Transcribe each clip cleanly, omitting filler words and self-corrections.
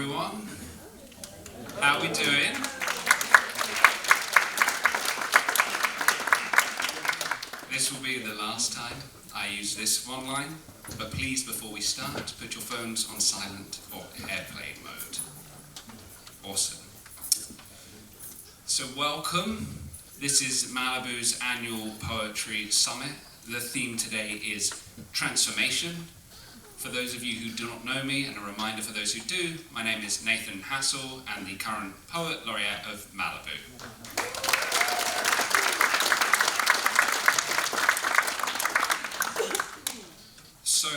everyone. How we doing? This will be the last time I use this one line, but please, before we start, put your phones on silent or airplane mode. Awesome. So welcome. This is Malibu's annual Poetry Summit. The theme today is transformation. For those of you who do not know me, and a reminder for those who do, my name is Nathan Hassel, and the current Poet Laureate of Malibu. So,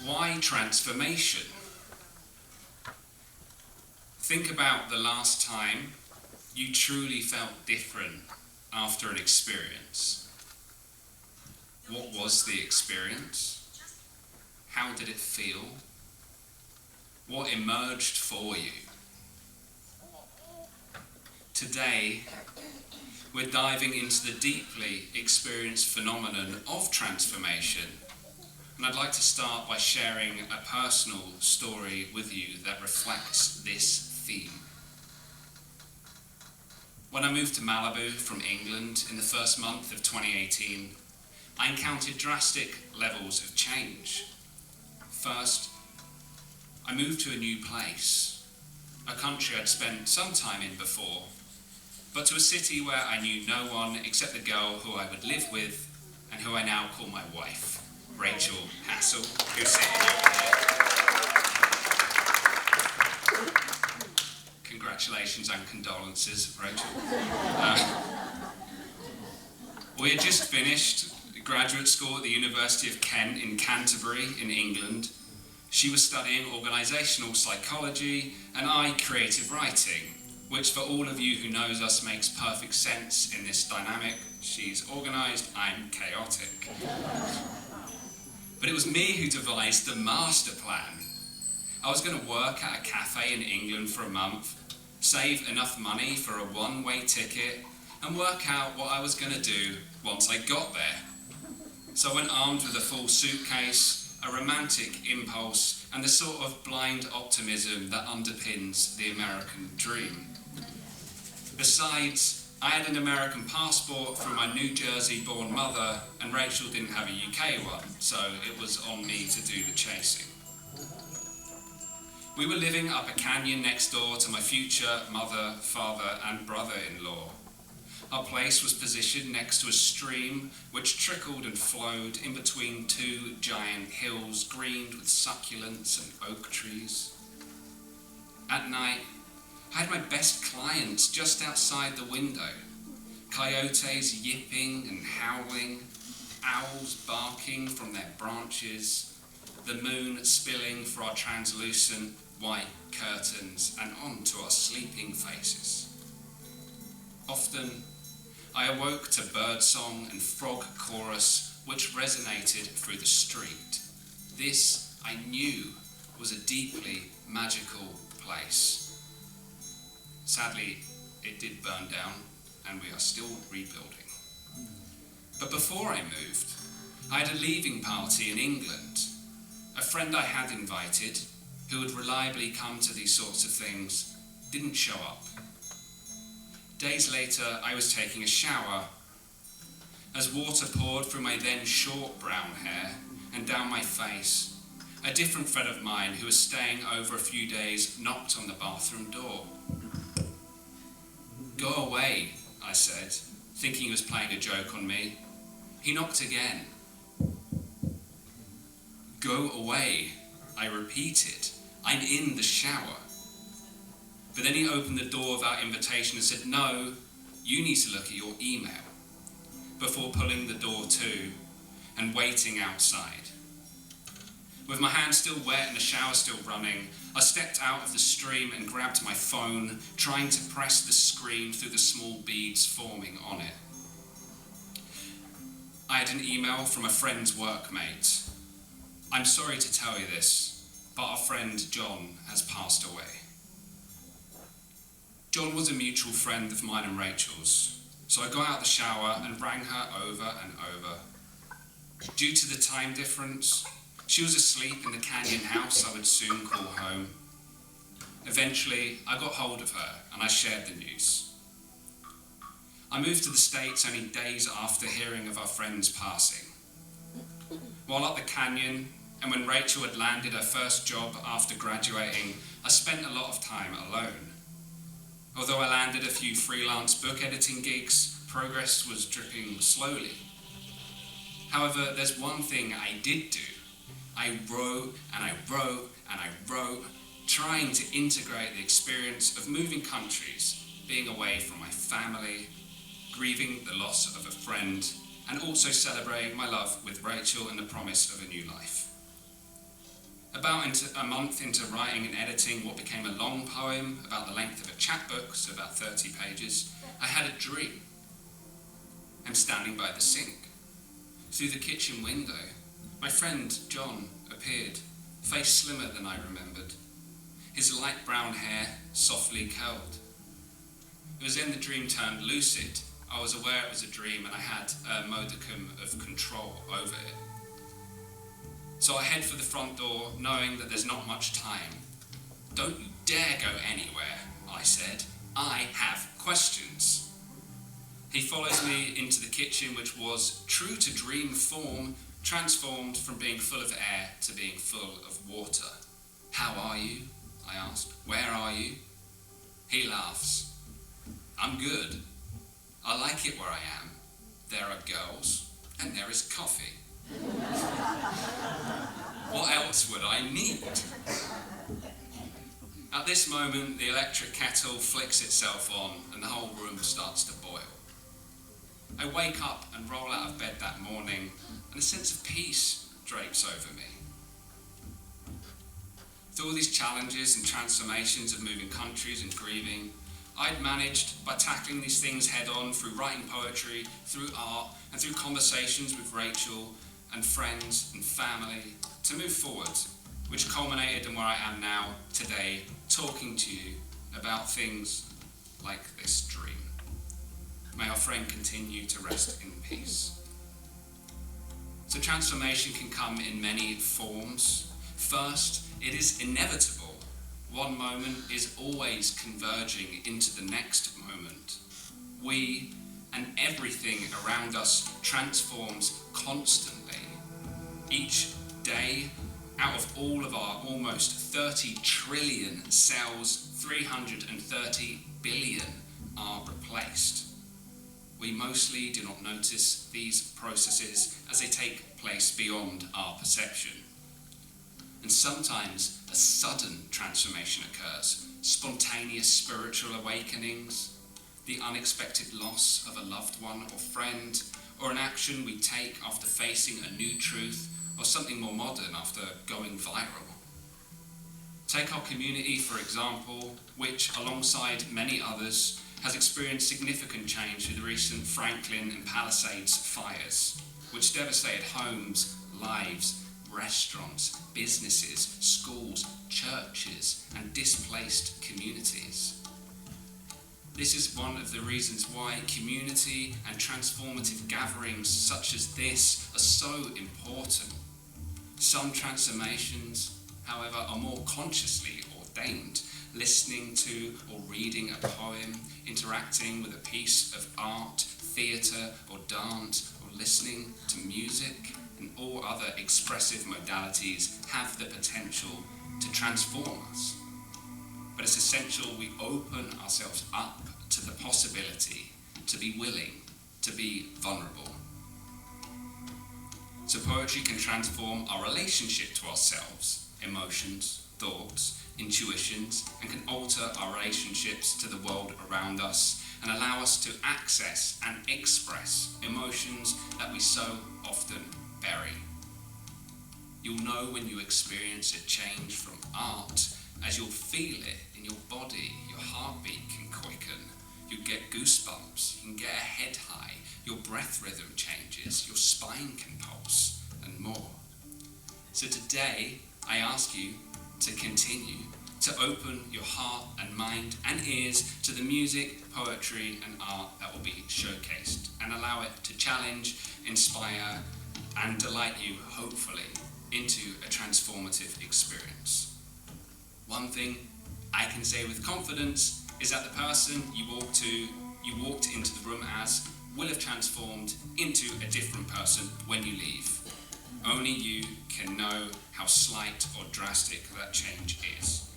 why transformation? Think about the last time you truly felt different after an experience. What was the experience? How did it feel? What emerged for you? Today, we're diving into the deeply experienced phenomenon of transformation. And I'd like to start by sharing a personal story with you that reflects this theme. When I moved to Malibu from England in the first month of 2018, I encountered drastic levels of change. First, I moved to a new place, a country I'd spent some time in before, but to a city where I knew no one except the girl who I would live with and who I now call my wife, Rachel Hassel, who's sitting over there. Congratulations and condolences, Rachel. We had just finished graduate school at the University of Kent in Canterbury in England. She was studying organisational psychology and I creative writing, which for all of you who knows us makes perfect sense in this dynamic. She's organised, I'm chaotic. But it was me who devised the master plan. I was going to work at a cafe in England for a month, save enough money for a one-way ticket, and work out what I was going to do once I got there. So I went armed with a full suitcase, a romantic impulse, and the sort of blind optimism that underpins the American dream. Besides, I had an American passport from my New Jersey-born mother, and Rachel didn't have a UK one, so it was on me to do the chasing. We were living up a canyon next door to my future mother, father, and brother-in-law. Our place was positioned next to a stream which trickled and flowed in between two giant hills greened with succulents and oak trees. At night, I had my best clients just outside the window. Coyotes yipping and howling, owls barking from their branches, the moon spilling for our translucent white curtains and onto our sleeping faces. Often, I awoke to birdsong and frog chorus which resonated through the street. This, I knew, was a deeply magical place. Sadly, it did burn down, and we are still rebuilding. But before I moved, I had a leaving party in England. A friend I had invited, who would reliably come to these sorts of things, didn't show up. Days later, I was taking a shower. As water poured through my then short brown hair and down my face, a different friend of mine who was staying over a few days knocked on the bathroom door. "Go away," I said, thinking he was playing a joke on me. He knocked again. "Go away," I repeated. "I'm in the shower." But then he opened the door without invitation and said, "No, you need to look at your email," before pulling the door to and waiting outside. With my hands still wet and the shower still running, I stepped out of the stream and grabbed my phone, trying to press the screen through the small beads forming on it. I had an email from a friend's workmate. "I'm sorry to tell you this, but our friend John has passed away." John was a mutual friend of mine and Rachel's, so I got out the shower and rang her over and over. Due to the time difference, she was asleep in the canyon house I would soon call home. Eventually, I got hold of her and I shared the news. I moved to the States only days after hearing of our friend's passing. While up the canyon, and when Rachel had landed her first job after graduating, I spent a lot of time alone. Although I landed a few freelance book editing gigs, progress was dripping slowly. However, there's one thing I did do. I wrote and I wrote and I wrote, trying to integrate the experience of moving countries, being away from my family, grieving the loss of a friend, and also celebrating my love with Rachel and the promise of a new life. About a month into writing and editing what became a long poem about the length of a chapbook, so about 30 pages, I had a dream. I'm standing by the sink. Through the kitchen window, my friend John appeared, face slimmer than I remembered, his light brown hair softly curled. It was then the dream turned lucid. I was aware it was a dream and I had a modicum of control over it. So I head for the front door, knowing that there's not much time. "Don't you dare go anywhere," I said. "I have questions." He follows me into the kitchen, which was, true to dream form, transformed from being full of air to being full of water. "How are you?" I asked. "Where are you?" He laughs. "I'm good. I like it where I am. There are girls and there is coffee. What else would I need?" At this moment, the electric kettle flicks itself on and the whole room starts to boil. I wake up and roll out of bed that morning, and a sense of peace drapes over me. Through all these challenges and transformations of moving countries and grieving, I'd managed, by tackling these things head on through writing poetry, through art, and through conversations with Rachel and friends and family, to move forward, which culminated in where I am now today, talking to you about things like this dream. May our friend continue to rest in peace. So transformation can come in many forms. First, it is inevitable. One moment is always converging into the next moment. We and everything around us transforms constantly. Each day, out of all of our almost 30 trillion cells, 330 billion are replaced. We mostly do not notice these processes as they take place beyond our perception. And sometimes a sudden transformation occurs, spontaneous spiritual awakenings, the unexpected loss of a loved one or friend, or an action we take after facing a new truth, or something more modern after going viral. Take our community, for example, which, alongside many others, has experienced significant change through the recent Franklin and Palisades fires, which devastated homes, lives, restaurants, businesses, schools, churches, and displaced communities. This is one of the reasons why community and transformative gatherings such as this are so important. Some transformations, however, are more consciously ordained, listening to or reading a poem, interacting with a piece of art, theatre or dance, or listening to music, and all other expressive modalities have the potential to transform us. But it's essential we open ourselves up to the possibility to be willing to be vulnerable. So poetry can transform our relationship to ourselves, emotions, thoughts, intuitions, and can alter our relationships to the world around us and allow us to access and express emotions that we so often bury. You'll know when you experience a change from art, as you'll feel it in your body. Your heartbeat can quicken, you get goosebumps, you can get a head high, your breath rhythm changes, your spine can pulse, and more. So today, I ask you to continue to open your heart and mind and ears to the music, poetry, and art that will be showcased, and allow it to challenge, inspire, and delight you, hopefully, into a transformative experience. One thing I can say with confidence is that the person you walked into the room as will have transformed into a different person when you leave. Only you can know how slight or drastic that change is.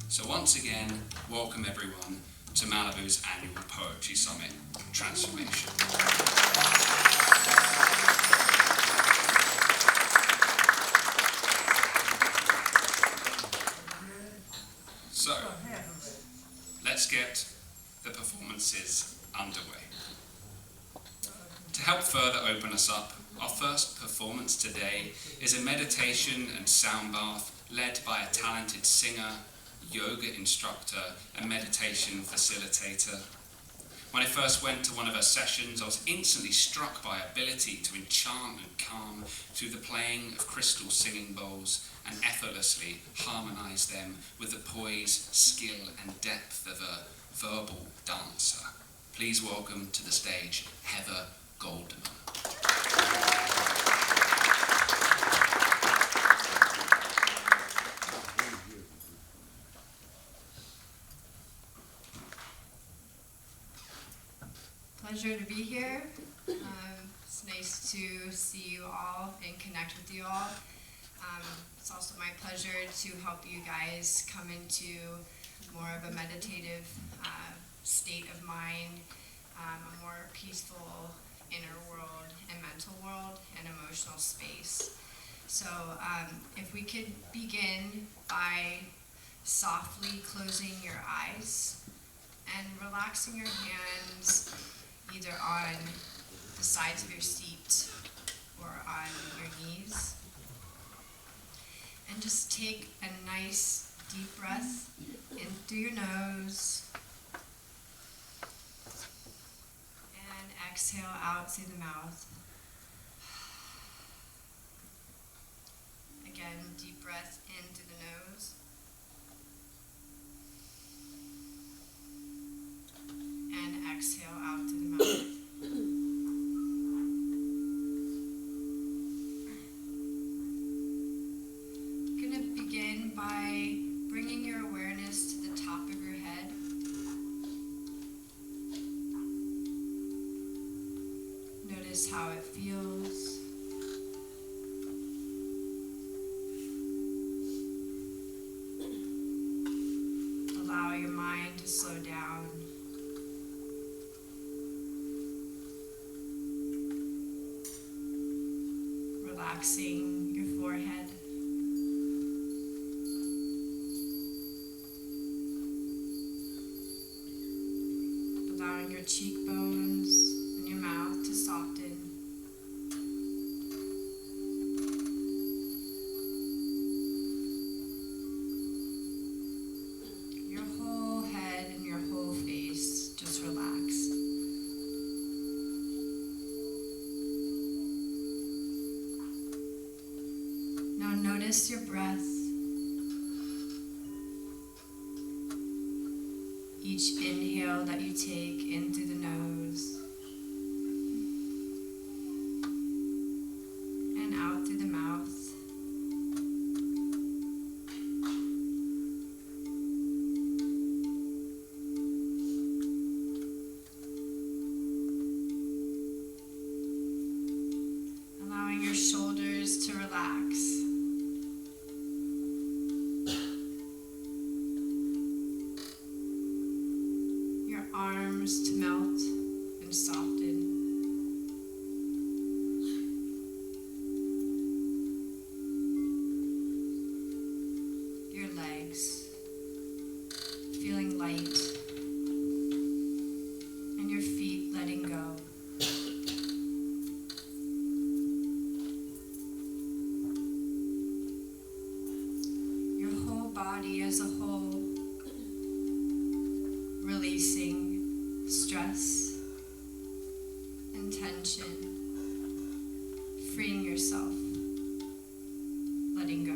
So once again, welcome everyone to Malibu's annual Poetry Summit, Transformation. So, let's get the performances underway. To help further open us up, our first performance today is a meditation and sound bath led by a talented singer, yoga instructor, and meditation facilitator. When I first went to one of her sessions, I was instantly struck by her ability to enchant and calm through the playing of crystal singing bowls and effortlessly harmonize them with the poise, skill, and depth of a verbal dancer. Please welcome to the stage Heather Goldman. Pleasure to be here. It's nice to see you all and connect with you all. It's also my pleasure to help you guys come into more of a meditative state of mind, a more peaceful inner world and mental world and emotional space. So if we could begin by softly closing your eyes and relaxing your hands either on the sides of your seat or on your knees. And just take a nice deep breath in through your nose and exhale out through the mouth. Again, deep breath in through the nose and exhale out through the mouth. Begin by bringing your awareness to the top of your head. Notice how it feels. Allow your mind to slow down. Relaxing your forehead. Allowing your cheekbones and your mouth to soften. Your whole head and your whole face just relax. Now notice your breath. Each inhale that you take in through the nose and out through the mouth. Allowing your shoulders to relax. Arms to melt and soften. Your legs feeling light and your feet letting go. Your whole body as a whole releasing stress and tension, freeing yourself, letting go.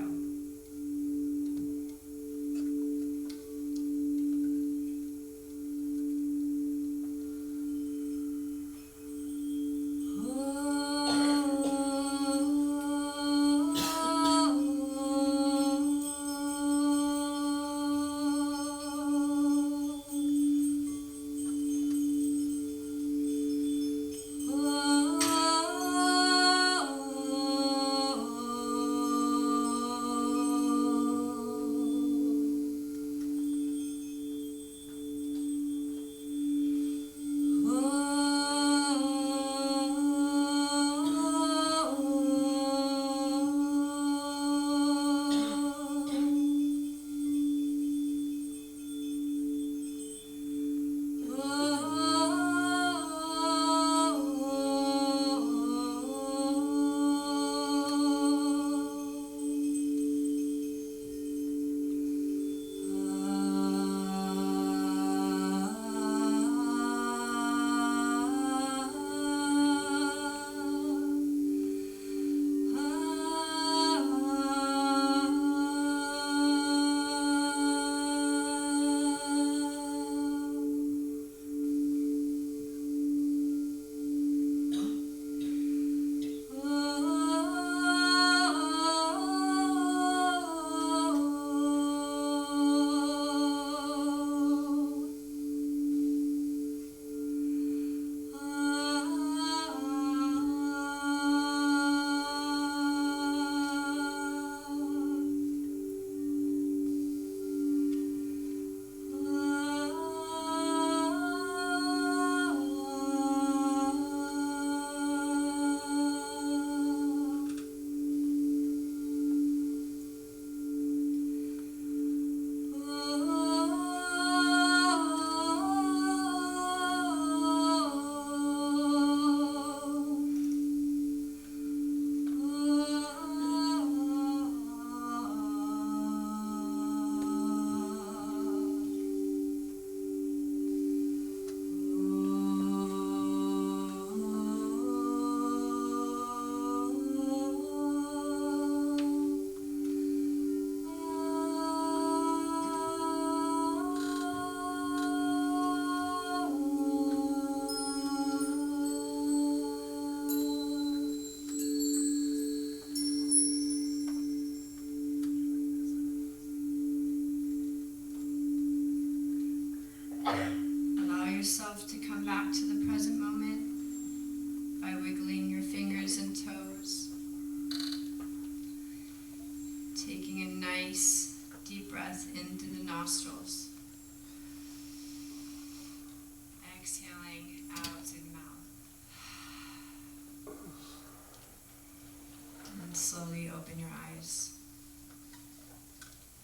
slowly open your eyes.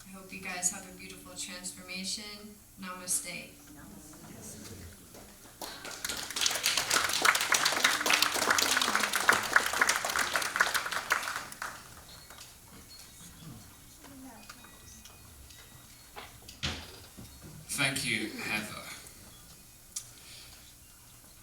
I hope you guys have a beautiful transformation. Namaste. Thank you, Heather.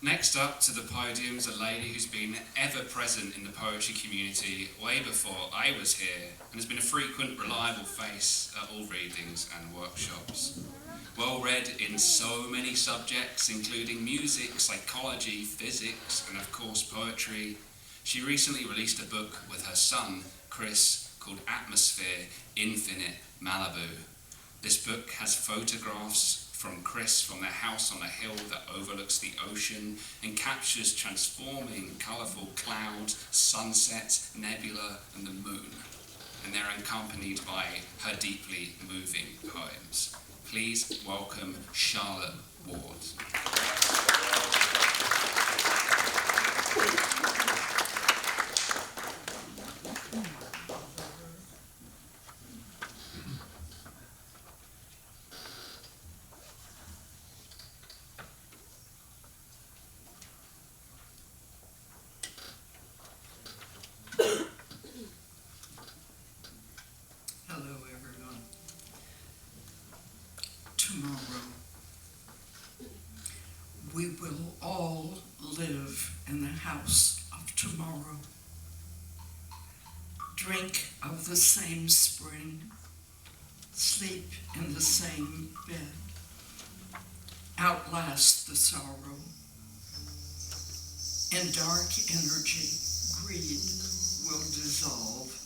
Next up to the podium is a lady who's been ever present in the poetry community way before I was here and has been a frequent, reliable face at all readings and workshops. Well read in so many subjects, including music, psychology, physics, and of course poetry. She recently released a book with her son, Chris, called Atmosphere, Infinite, Malibu. This book has photographs from Chris from their house on a hill that overlooks the ocean and captures transforming, colourful clouds, sunsets, nebula, and the moon. And they're accompanied by her deeply moving poems. Please welcome Charlotte Ward. Hello, everyone. Tomorrow, we will all live in the house of tomorrow. Drink of the same spring, sleep in the same bed, outlast the sorrow. In dark energy, greed will dissolve.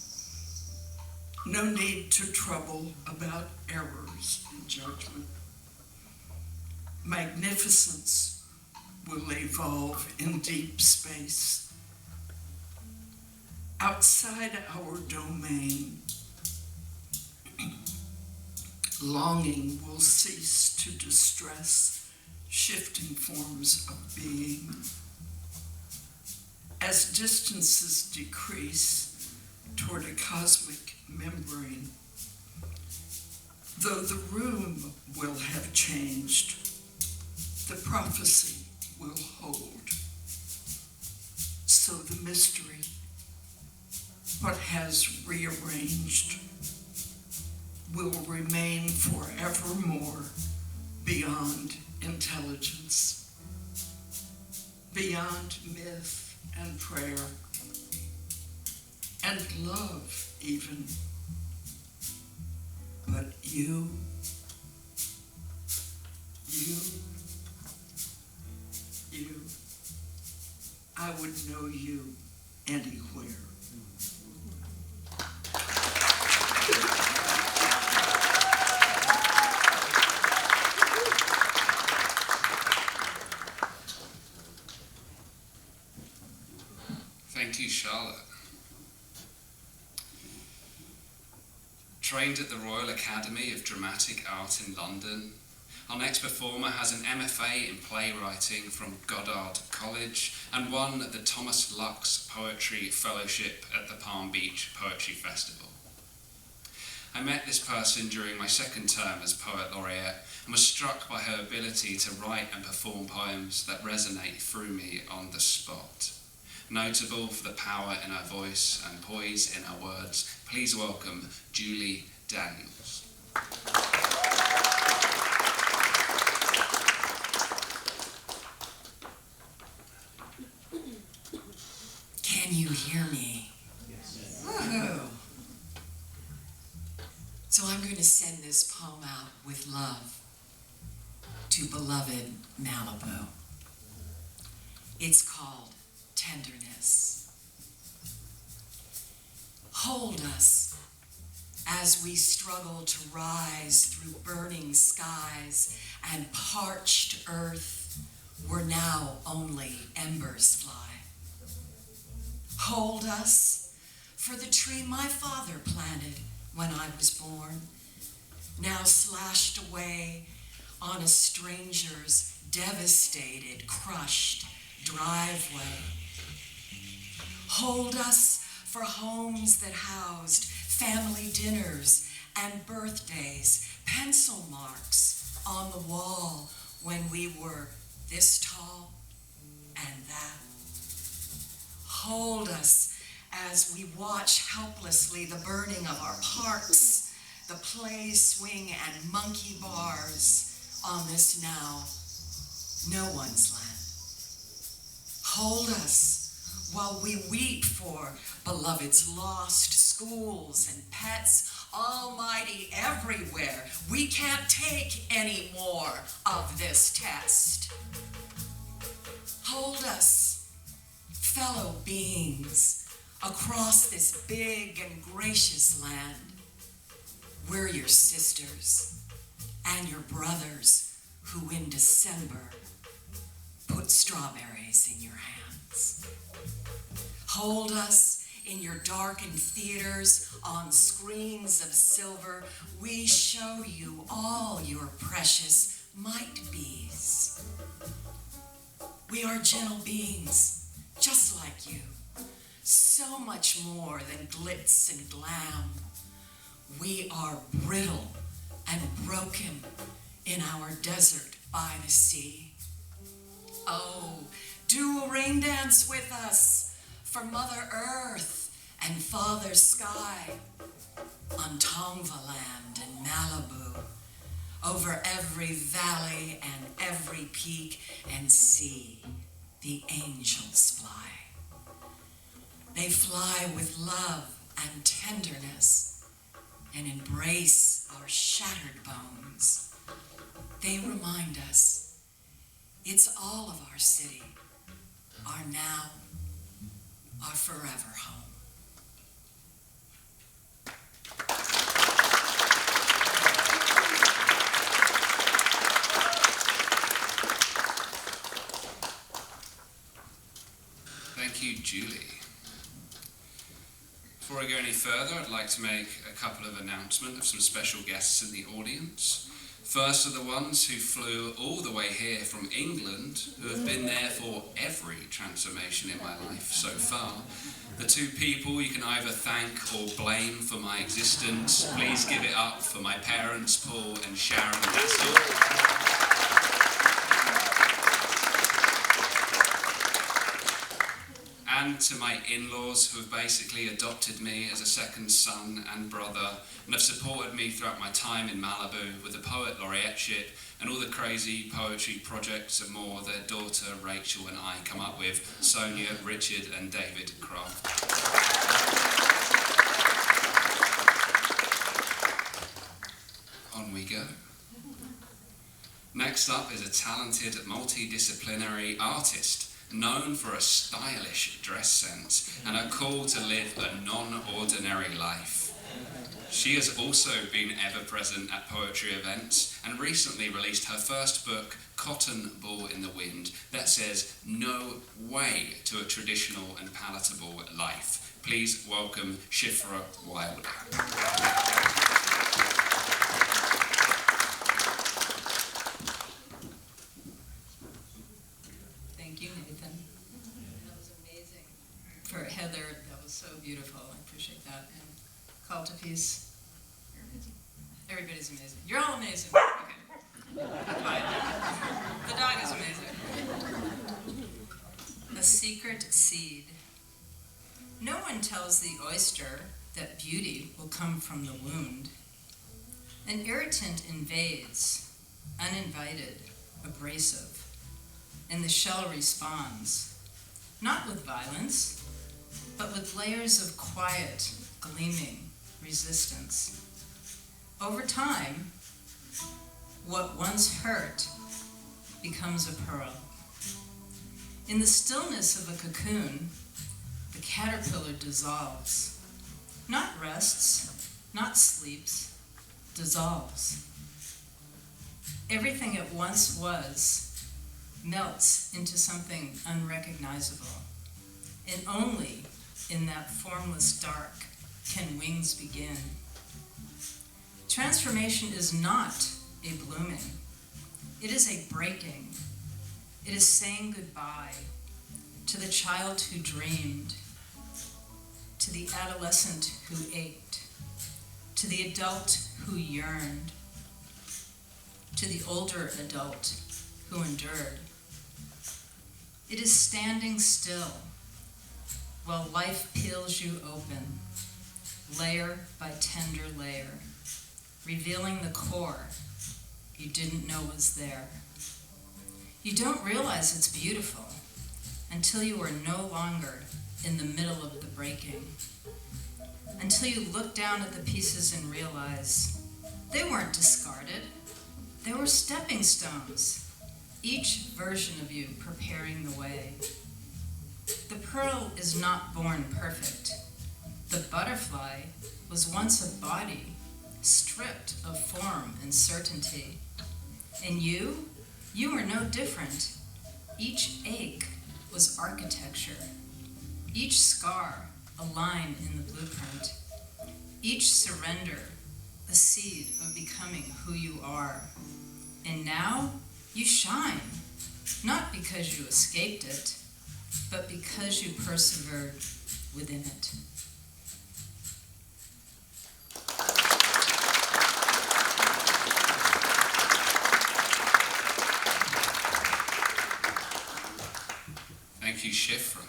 No need to trouble about errors in judgment. Magnificence will evolve in deep space. Outside our domain, longing will cease to distress shifting forms of being. As distances decrease toward a cosmic membrane, though the room will have changed, the prophecy will hold. So the mystery, what has rearranged, will remain forevermore beyond intelligence, beyond myth and prayer, and love even. But you, I would know you anywhere. Thank you, Charlotte. Trained at the Royal Academy of Dramatic Art in London, our next performer has an MFA in playwriting from Goddard College and won the Thomas Lux Poetry Fellowship at the Palm Beach Poetry Festival. I met this person during my second term as Poet Laureate and was struck by her ability to write and perform poems that resonate through me on the spot. Notable for the power in her voice and poise in her words, please welcome Julie Daniels. Can you hear me? Yes. Woohoo! So I'm going to send this poem out with love to beloved Malibu. It's called Tenderness. Hold us as we struggle to rise through burning skies and parched earth where now only embers fly. Hold us for the tree my father planted when I was born, now slashed away on a stranger's devastated, crushed driveway. Hold us for homes that housed family dinners and birthdays, pencil marks on the wall when we were this tall and that. Hold us as we watch helplessly the burning of our parks, the play, swing, and monkey bars on this now no one's land. Hold us while we weep for beloved's lost schools and pets, almighty everywhere. We can't take any more of this test. Hold us, fellow beings, across this big and gracious land. We're your sisters and your brothers who in December put strawberries in your hands. Hold us in your darkened theaters on screens of silver. We show you all your precious might-bees. We are gentle beings, just like you. So much more than glitz and glam. We are brittle and broken in our desert by the sea. Oh, do a rain dance with us for Mother Earth and Father Sky on Tongva Land and Malibu, over every valley and every peak, and see the angels fly. They fly with love and tenderness and embrace our shattered bones. They remind us it's all of our city, our now, our forever home. Thank you, Julie. Before I go any further, I'd like to make a couple of announcements of some special guests in the audience. First are the ones who flew all the way here from England, who have been there for every transformation in my life so far. The two people you can either thank or blame for my existence. Please give it up for my parents, Paul and Sharon Dastel. And to my in-laws who have basically adopted me as a second son and brother and have supported me throughout my time in Malibu with the Poet Laureateship and all the crazy poetry projects and more that daughter Rachel and I come up with, Sonia, Richard and David Croft. On we go. Next up is a talented multidisciplinary artist known for a stylish dress sense and a call to live a non-ordinary life. She has also been ever present at poetry events and recently released her first book, Cotton Ball in the Wind, that says no way to a traditional and palatable life. Please welcome Shifra Wilder. For Heather, that was so beautiful. I appreciate that. And call to peace. Everybody's amazing. You're all amazing. Okay. Fine. The dog is amazing. A secret seed. No one tells the oyster that beauty will come from the wound. An irritant invades, uninvited, abrasive, and the shell responds, not with violence, but with layers of quiet, gleaming resistance. Over time, what once hurt becomes a pearl. In the stillness of a cocoon, the caterpillar dissolves. Not rests, not sleeps, dissolves. Everything it once was melts into something unrecognizable. And only in that formless dark can wings begin. Transformation is not a blooming. It is a breaking. It is saying goodbye to the child who dreamed, to the adolescent who ached, to the adult who yearned, to the older adult who endured. It is standing still while life peels you open, layer by tender layer, revealing the core you didn't know was there. You don't realize it's beautiful until you are no longer in the middle of the breaking, until you look down at the pieces and realize they weren't discarded, they were stepping stones, each version of you preparing the way. The pearl is not born perfect. The butterfly was once a body stripped of form and certainty. And you were no different. Each ache was architecture. Each scar a line in the blueprint. Each surrender a seed of becoming who you are. And now you shine, not because you escaped it, but because you persevered within it. Thank you, Shifra.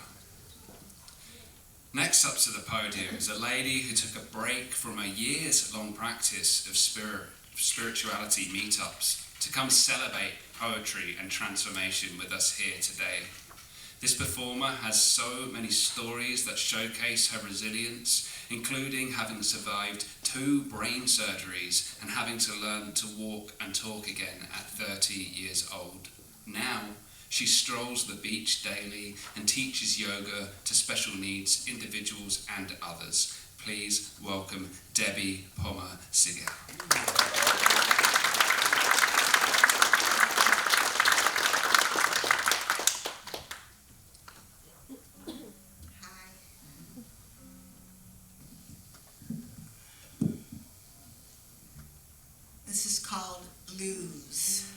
Next up to the podium is a lady who took a break from a years-long practice of spirituality meetups to come celebrate poetry and transformation with us here today. This performer has so many stories that showcase her resilience, including having survived 2 brain surgeries and having to learn to walk and talk again at 30 years old. Now, she strolls the beach daily and teaches yoga to special needs individuals and others. Please welcome Debbie Pommer-Siger. This is called Blues.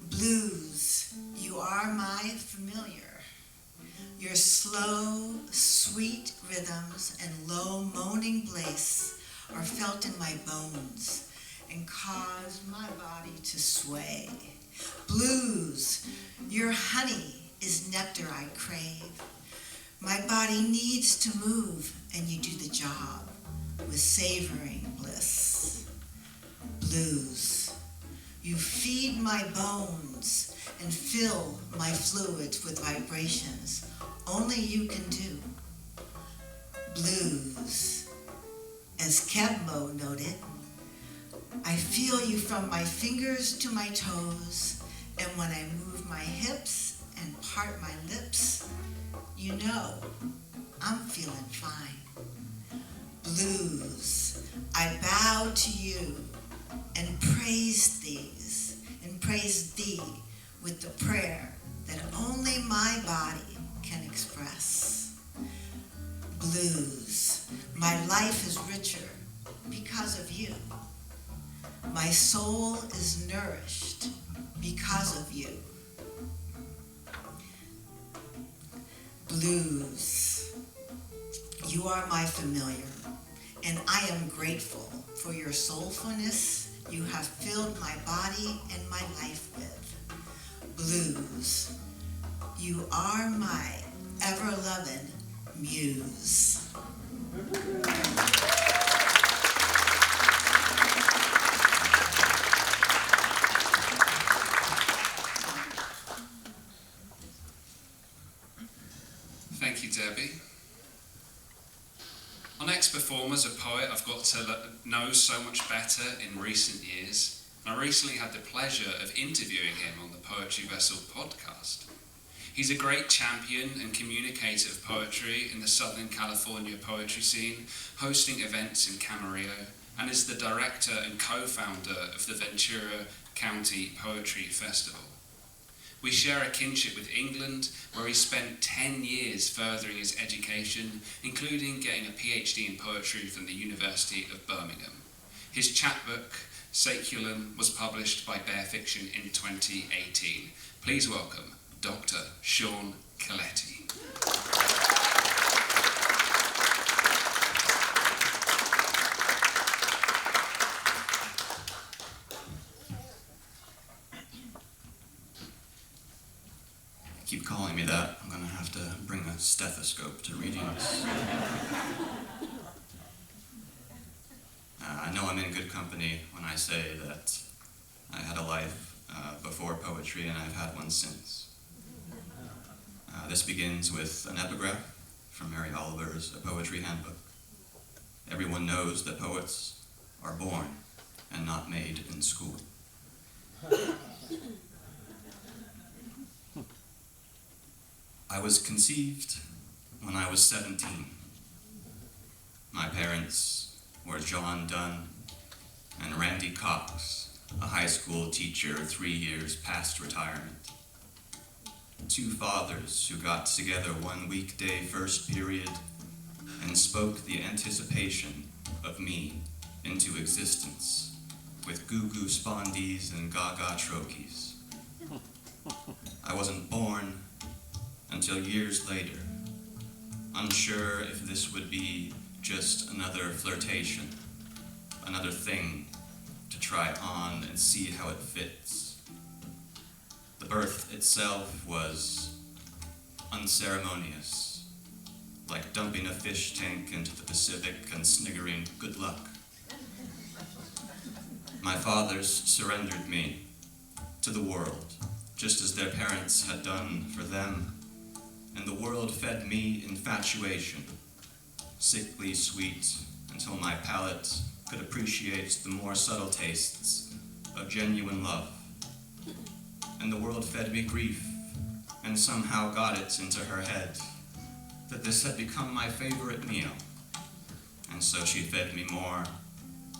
Blues, you are my familiar. Your slow, sweet rhythms and low moaning bliss are felt in my bones and cause my body to sway. Blues, your honey is nectar I crave. My body needs to move and you do the job with savoring bliss. Blues, you feed my bones and fill my fluids with vibrations only you can do. Blues, as Kebmo noted, I feel you from my fingers to my toes, and when I move my hips and part my lips, you know I'm feeling fine. Blues, I bow to you and praise thee with the prayer that only my body can express. Blues, my life is richer because of you. My soul is nourished because of you. Blues, you are my familiar, and I am grateful for your soulfulness you have filled my body and my life with. Blues, you are my ever-loving muse. Thank you, Debbie. Our next performer is a poet I've got to know so much better in recent years. I recently had the pleasure of interviewing him on the Poetry Vessel podcast. He's a great champion and communicator of poetry in the Southern California poetry scene, hosting events in Camarillo, and is the director and co-founder of the Ventura County Poetry Festival. We share a kinship with England, where he spent 10 years furthering his education, including getting a PhD in poetry from the University of Birmingham. His chapbook, Saculum, was published by Bear Fiction in 2018. Please welcome Dr. Sean Coletti. keep calling me that, I'm gonna have to bring a stethoscope to readings. I know I'm in good company when I say that I had a life before poetry, and I've had one since. This begins with an epigraph from Mary Oliver's A Poetry Handbook. Everyone knows that poets are born and not made in school. I was conceived when I was 17. My parents were John Dunn and Randy Cox, a high school teacher 3 years past retirement. Two fathers who got together one weekday first period and spoke the anticipation of me into existence with goo-goo spondies and gaga trochees. I wasn't born until years later, unsure if this would be just another flirtation, another thing to try on and see how it fits. The birth itself was unceremonious, like dumping a fish tank into the Pacific and sniggering, "Good luck." My fathers surrendered me to the world, just as their parents had done for them, and the world fed me infatuation, sickly sweet until my palate could appreciate the more subtle tastes of genuine love. And the world fed me grief, and somehow got it into her head that this had become my favorite meal. And so she fed me more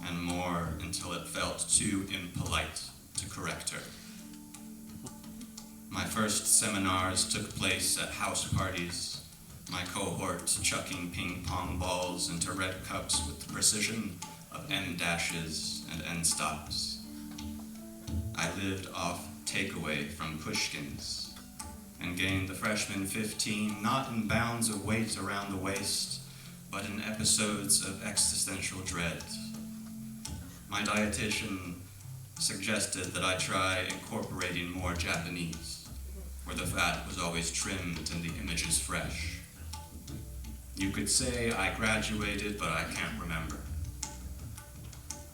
and more until it felt too impolite to correct her. My first seminars took place at house parties, my cohort chucking ping pong balls into red cups with the precision of M dashes and end stops. I lived off takeaway from Pushkin's and gained the freshman 15 not in bounds of weight around the waist, but in episodes of existential dread. My dietitian suggested that I try incorporating more Japanese, where the fat was always trimmed and the images fresh. You could say I graduated, but I can't remember.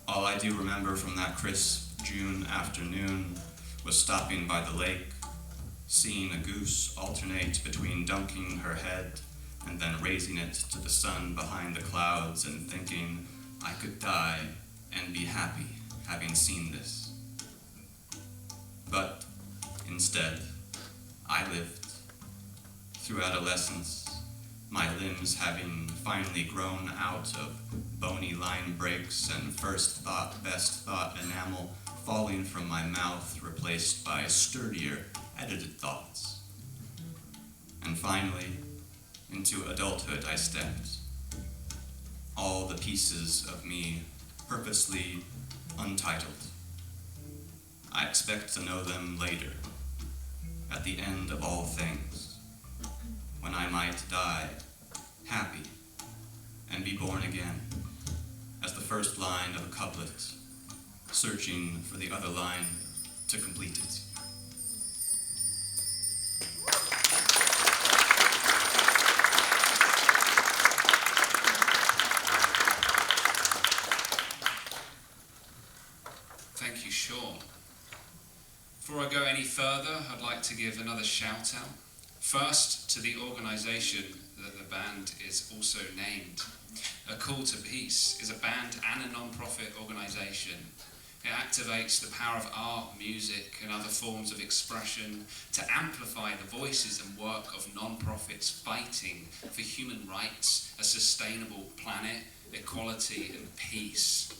All I do remember from that crisp June afternoon was stopping by the lake, seeing a goose alternate between dunking her head and then raising it to the sun behind the clouds, and thinking I could die and be happy having seen this. But instead, I lived through adolescence, my limbs having finally grown out of bony line breaks and first thought, best thought enamel falling from my mouth, replaced by sturdier, edited thoughts. And finally, into adulthood I stepped. All the pieces of me purposely untitled. I expect to know them later, at the end of all things, when I might die happy and be born again, as the first line of a couplet, searching for the other line to complete it. Thank you, Sean. Before I go any further, I'd like to give another shout out. First, to the organisation that the band is also named. A Call to Peace is a band and a non-profit organisation. It activates the power of art, music and other forms of expression to amplify the voices and work of non-profits fighting for human rights, a sustainable planet, equality and peace.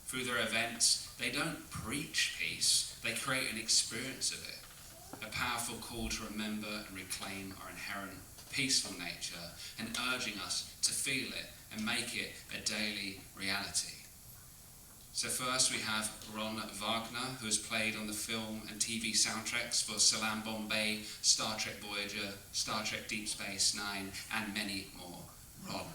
Through their events, they don't preach peace, they create an experience of it. A powerful call to remember and reclaim our inherent peaceful nature and urging us to feel it and make it a daily reality. So first we have Ron Wagner, who has played on the film and TV soundtracks for Salam Bombay, Star Trek Voyager, Star Trek Deep Space Nine, and many more. Ron.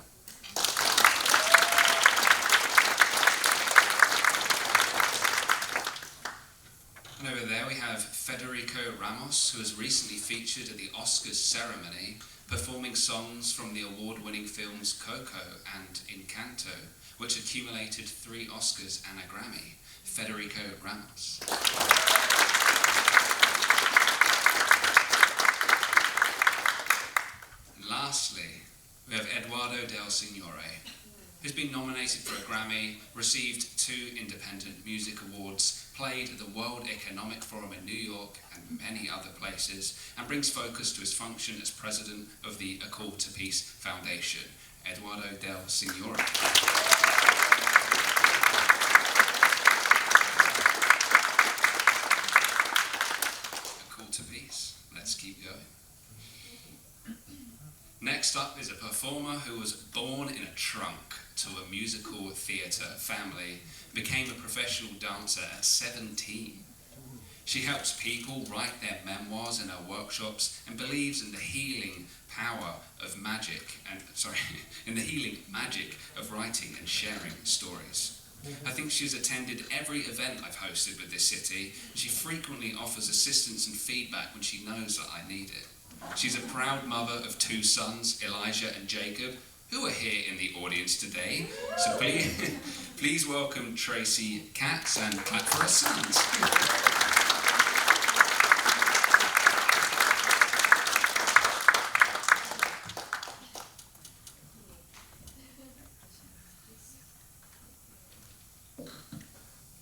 And over there we have Federico Ramos, who has recently featured at the Oscars ceremony, performing songs from the award-winning films Coco and Encanto, which accumulated 3 Oscars and a Grammy. Federico Ramos. And lastly, we have Eduardo Del Signore, who's been nominated for a Grammy, received 2 Independent Music Awards, played at the World Economic Forum in New York and many other places, and brings focus to his function as president of the A Call to Peace Foundation. Eduardo Del Signore. A Call to Peace. Let's keep going. Next up is a performer who was born in a trunk to a musical theatre family, became a professional dancer at 17. She helps people write their memoirs in her workshops and believes in the healing power of magic in the healing magic of writing and sharing stories. I think she's attended every event I've hosted with this city, and she frequently offers assistance and feedback when she knows that I need it. She's a proud mother of 2 sons, Elijah and Jacob, who are here in the audience today. So please welcome Tracy Katz and clap for her sons.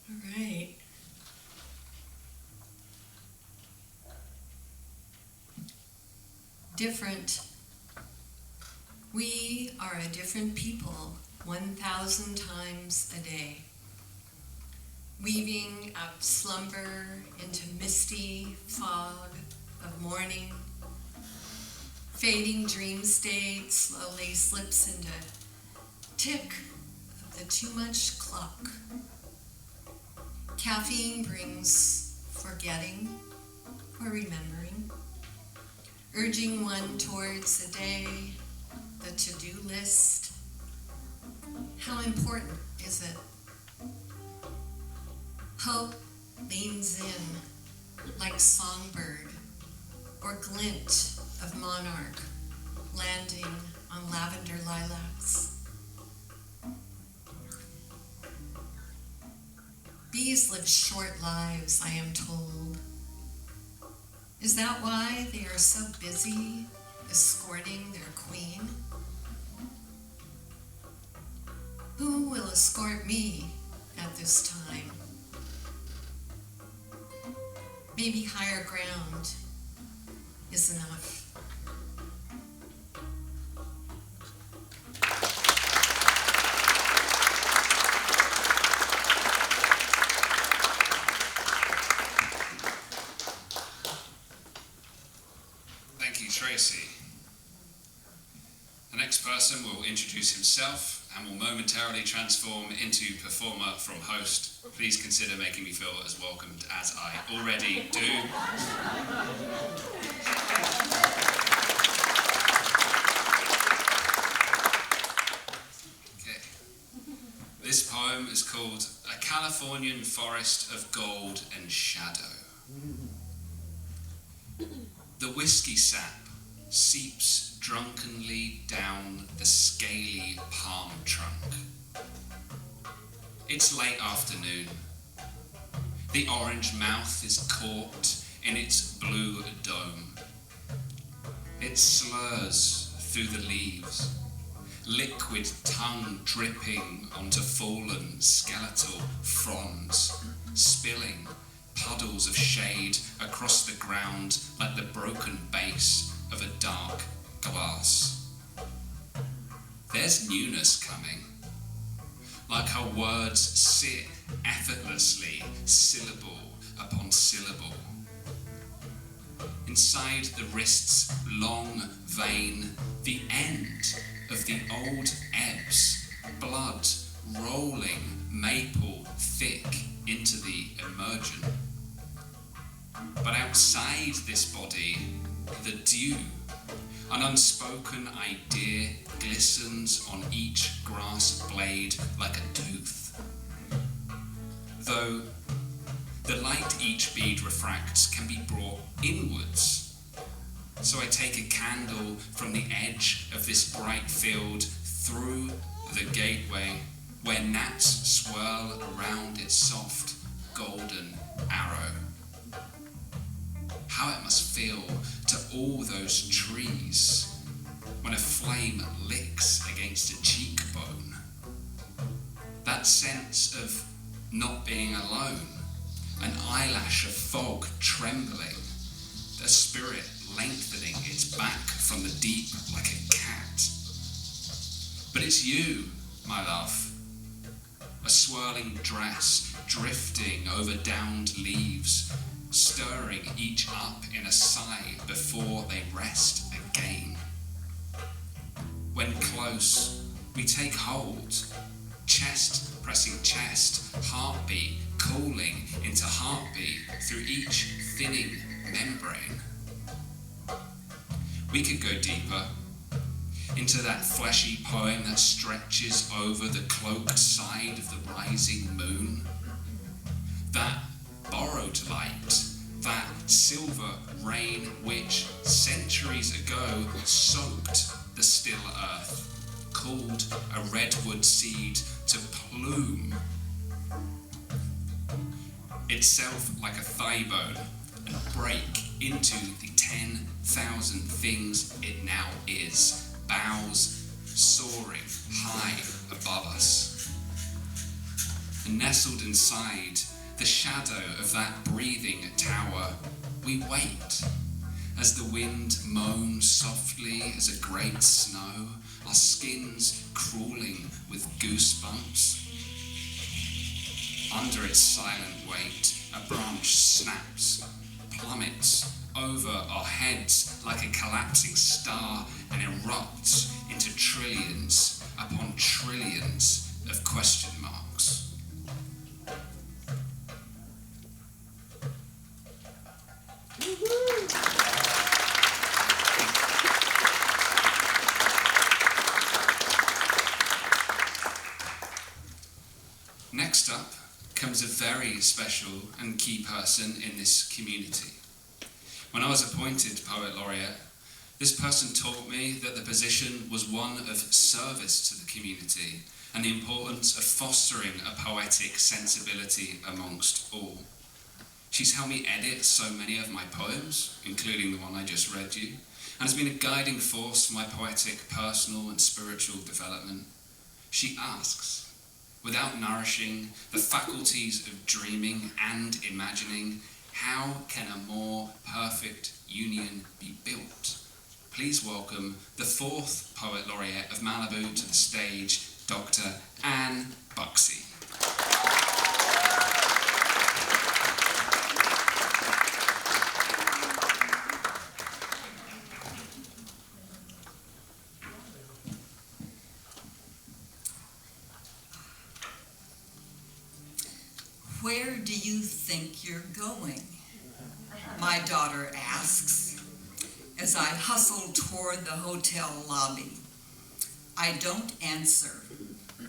All right. Different. We are a different people 1,000 times a day, weaving up slumber into misty fog of morning. Fading dream state slowly slips into tick of the too much clock. Caffeine brings forgetting or remembering, urging one towards the day, the to-do list. How important is it? Hope leans in like songbird or glint of monarch landing on lavender lilacs. Bees live short lives, I am told. Is that why they are so busy escorting their queen? Who will escort me at this time? Maybe higher ground is enough. Thank you, Tracy. The next person will introduce himself and will momentarily transform into performer from host. Please consider making me feel as welcomed as I already do. Okay. This poem is called A Californian Forest of Gold and Shadow. The whiskey sap seeps drunkenly down the scaly palm trunk. It's late afternoon. The orange mouth is caught in its blue dome. It slurs through the leaves, liquid tongue dripping onto fallen skeletal fronds, spilling puddles of shade across the ground like the broken base of a dark glass. There's newness coming, like how words sit effortlessly, syllable upon syllable. Inside the wrist's long vein, the end of the old ebbs, blood rolling maple thick into the emergent. But outside this body, the dew, an unspoken idea, glistens on each grass blade like a tooth. Though the light each bead refracts can be brought inwards. So I take a candle from the edge of this bright field through the gateway where gnats swirl around its soft golden arrow. How it must feel to all those trees when a flame licks against a cheekbone. That sense of not being alone, an eyelash of fog trembling, a spirit lengthening its back from the deep like a cat. But it's you, my love, a swirling dress drifting over downed leaves, stirring each up in a sigh before they rest again. When close, we take hold, chest pressing chest, heartbeat cooling into heartbeat through each thinning membrane. We could go deeper into that fleshy poem that stretches over the cloaked side of the rising moon. That borrowed light, that silver rain which centuries ago soaked the still earth, called a redwood seed to plume itself like a thigh bone and break into the 10,000 things it now is, boughs soaring high above us. And nestled inside the shadow of that breathing tower, we wait as the wind moans softly as a great snow, our skins crawling with goosebumps. Under its silent weight, a branch snaps, plummets over our heads like a collapsing star and erupts into trillions upon trillions of question marks. Next up comes a very special and key person in this community. When I was appointed Poet Laureate, this person taught me that the position was one of service to the community and the importance of fostering a poetic sensibility amongst all. She's helped me edit so many of my poems, including the one I just read you, and has been a guiding force for my poetic, personal and spiritual development. She asks, without nourishing the faculties of dreaming and imagining, how can a more perfect union be built? Please welcome the 4th Poet Laureate of Malibu to the stage, Dr. Anne Buxey. Where do you think you're going? My daughter asks, as I hustle toward the hotel lobby. I don't answer.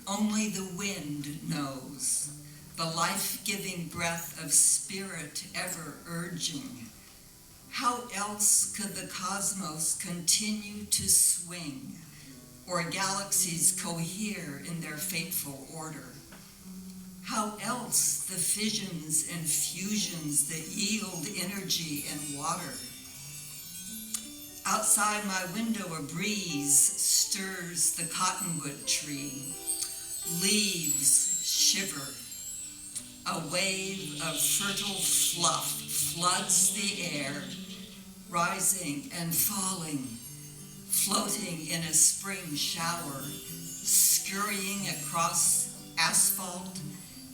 Only the wind knows, the life-giving breath of spirit ever urging. How else could the cosmos continue to swing, or galaxies cohere in their fateful order? How else the fissions and fusions that yield energy and water? Outside my window a breeze stirs the cottonwood tree. Leaves shiver. A wave of fertile fluff floods the air, rising and falling, floating in a spring shower, scurrying across asphalt,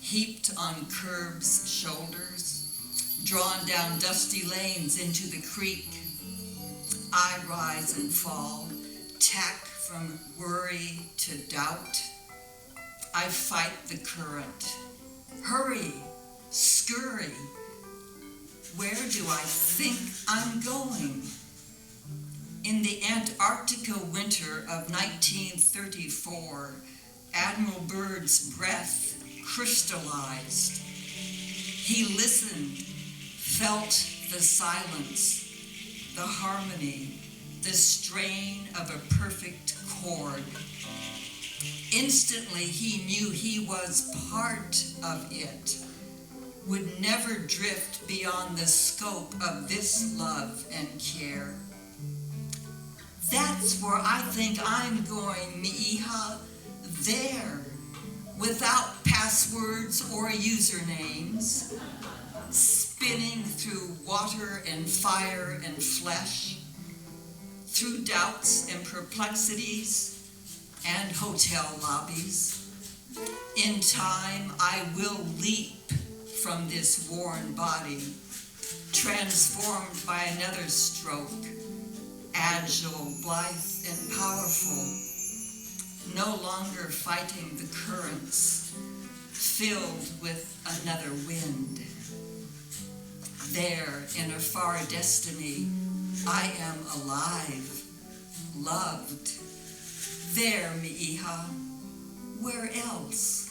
heaped on curbs' shoulders, drawn down dusty lanes into the creek. I rise and fall, tack from worry to doubt. I fight the current. Hurry, scurry. Where do I think I'm going? In the Antarctica winter of 1934, Admiral Byrd's breath crystallized. He listened felt the silence, the harmony, the strain of a perfect chord. Instantly he knew he was part of it, would never drift beyond the scope of this love and care. That's where I think I'm going, Mi'iha, there, without passwords or usernames, spinning through water and fire and flesh, through doubts and perplexities and hotel lobbies. In time, I will leap from this worn body, transformed by another stroke, agile, blithe, and powerful, no longer fighting the currents, filled with another wind. There, in a far destiny, I am alive, loved. There, Mi'iha, where else?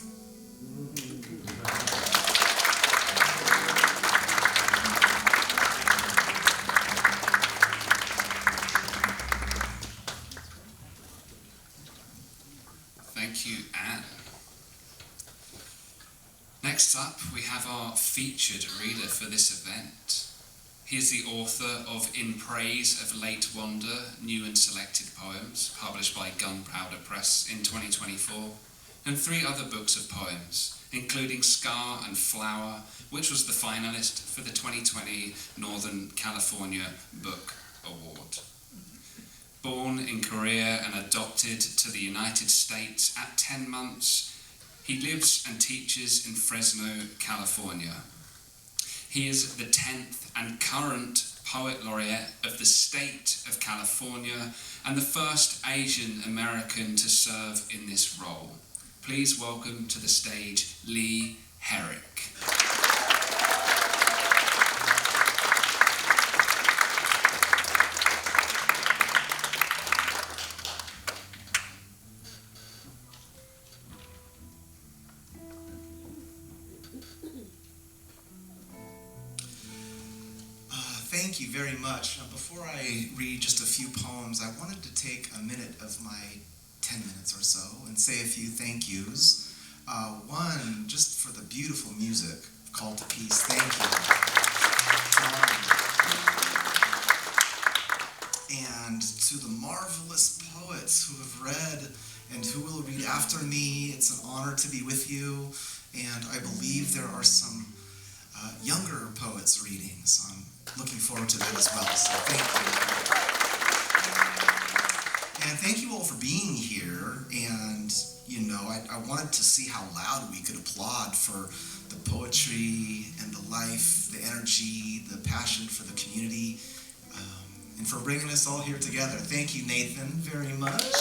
Thank you, Anne. Next up, we have our featured reader for this event. He is the author of In Praise of Late Wonder, New and Selected Poems, published by Gunpowder Press in 2024, and 3 other books of poems, including Scar and Flower, which was the finalist for the 2020 Northern California Book Award. Born in Korea and adopted to the United States at 10 months, he lives and teaches in Fresno, California. He is the 10th and current Poet Laureate of the state of California and the first Asian American to serve in this role. Please welcome to the stage Lee Herrick. Thank you very much. Before I read just a few poems, I wanted to take a minute of my 10 minutes or so and say a few thank yous. One, just for the beautiful music, Call to Peace, thank you. And to the marvelous poets who have read and who will read after me, it's an honor to be with you. And I believe there are some younger poets reading, so I'm looking forward to that as well, so thank you. And thank you all for being here, and you know, I wanted to see how loud we could applaud for the poetry and the life, the energy, the passion for the community, and for bringing us all here together. Thank you, Nathan, very much.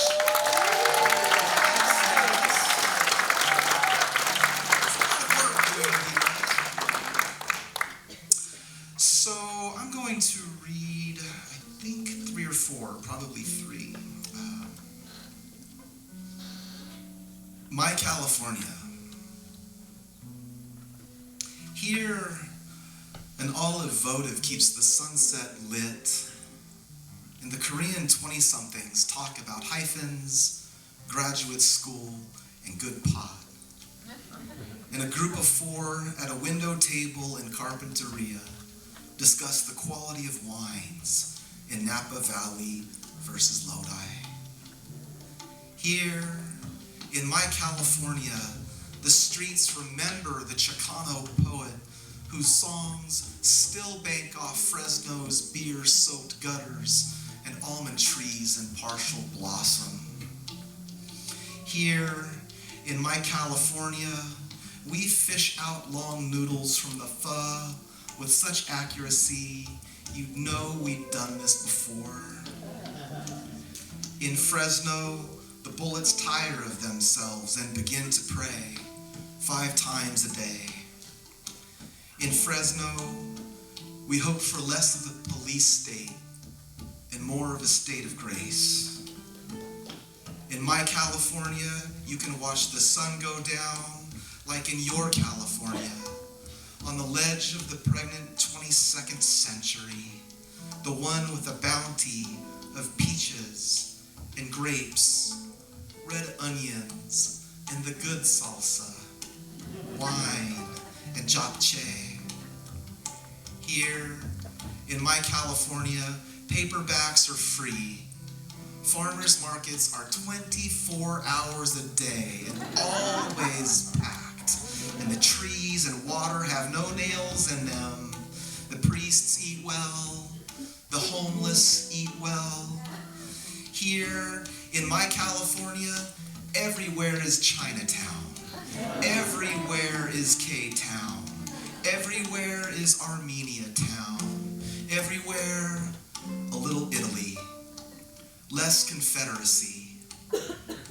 So I'm going to read, I think 3 or 4, probably 3. My California. Here, an olive votive keeps the sunset lit, and the Korean 20-somethings talk about hyphens, graduate school, and good pot. And a group of 4 at a window table in Carpinteria discuss the quality of wines in Napa Valley versus Lodi. Here, in my California, the streets remember the Chicano poet whose songs still bank off Fresno's beer-soaked gutters and almond trees in partial blossom. Here, in my California, we fish out long noodles from the pho with such accuracy, you'd know we'd done this before. In Fresno, the bullets tire of themselves and begin to pray 5 times a day. In Fresno, we hope for less of the police state and more of a state of grace. In my California, you can watch the sun go down like in your California, on the ledge of the pregnant 20 22nd century, the one with a bounty of peaches and grapes, red onions and the good salsa, wine and japchae. Here in my California, paperbacks are free. Farmers markets are 24 hours a day and always packed. And the trees and water have no nails in them. The priests eat well. The homeless eat well. Here in my California, everywhere is Chinatown. Everywhere is K-Town. Everywhere is Armenia Town. Everywhere, a little Italy. Less Confederacy.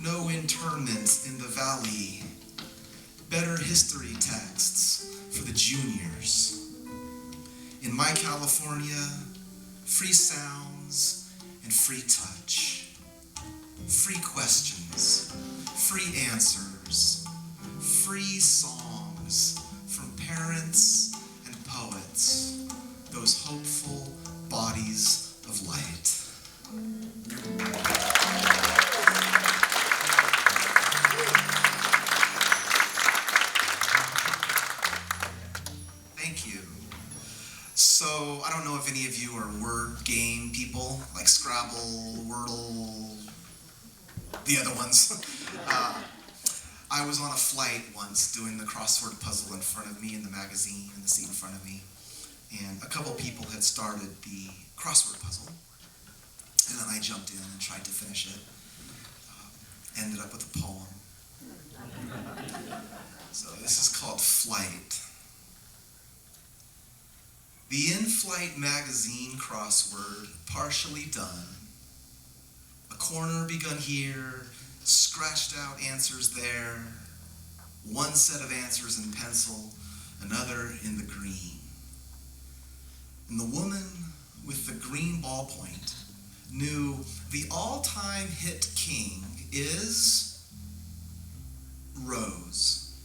No internment in the valley. Better history texts for the juniors. In my California, free sounds and free touch. Free questions, free answers, free songs from parents and poets, those hopeful bodies of light. Thank you. So, I don't know if any of you are word game people, like Scrabble, Wordle, the other ones. I was on a flight once doing the crossword puzzle in front of me in the magazine, in the seat in front of me, and a couple people had started the crossword puzzle, and then I jumped in and tried to finish it. Ended up with a poem. So this is called Flight. The in-flight magazine crossword partially done. A corner begun here, scratched out answers there. One set of answers in pencil, another in the green. And the woman with the green ballpoint knew the all-time hit king is Rose.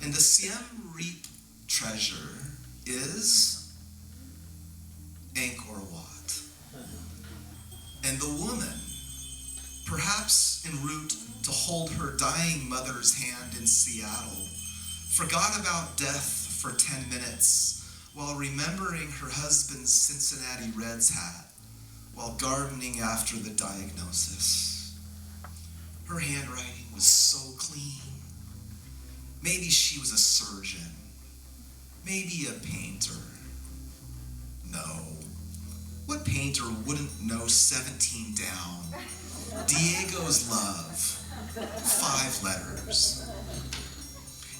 And the Siem Reap treasure is Angkor Wat. And the woman, perhaps en route to hold her dying mother's hand in Seattle, forgot about death for 10 minutes while remembering her husband's Cincinnati Reds hat while gardening after the diagnosis. Her handwriting was so clean. Maybe she was a surgeon. Maybe a painter. No. What painter wouldn't know 17 down? Diego's love. 5 letters.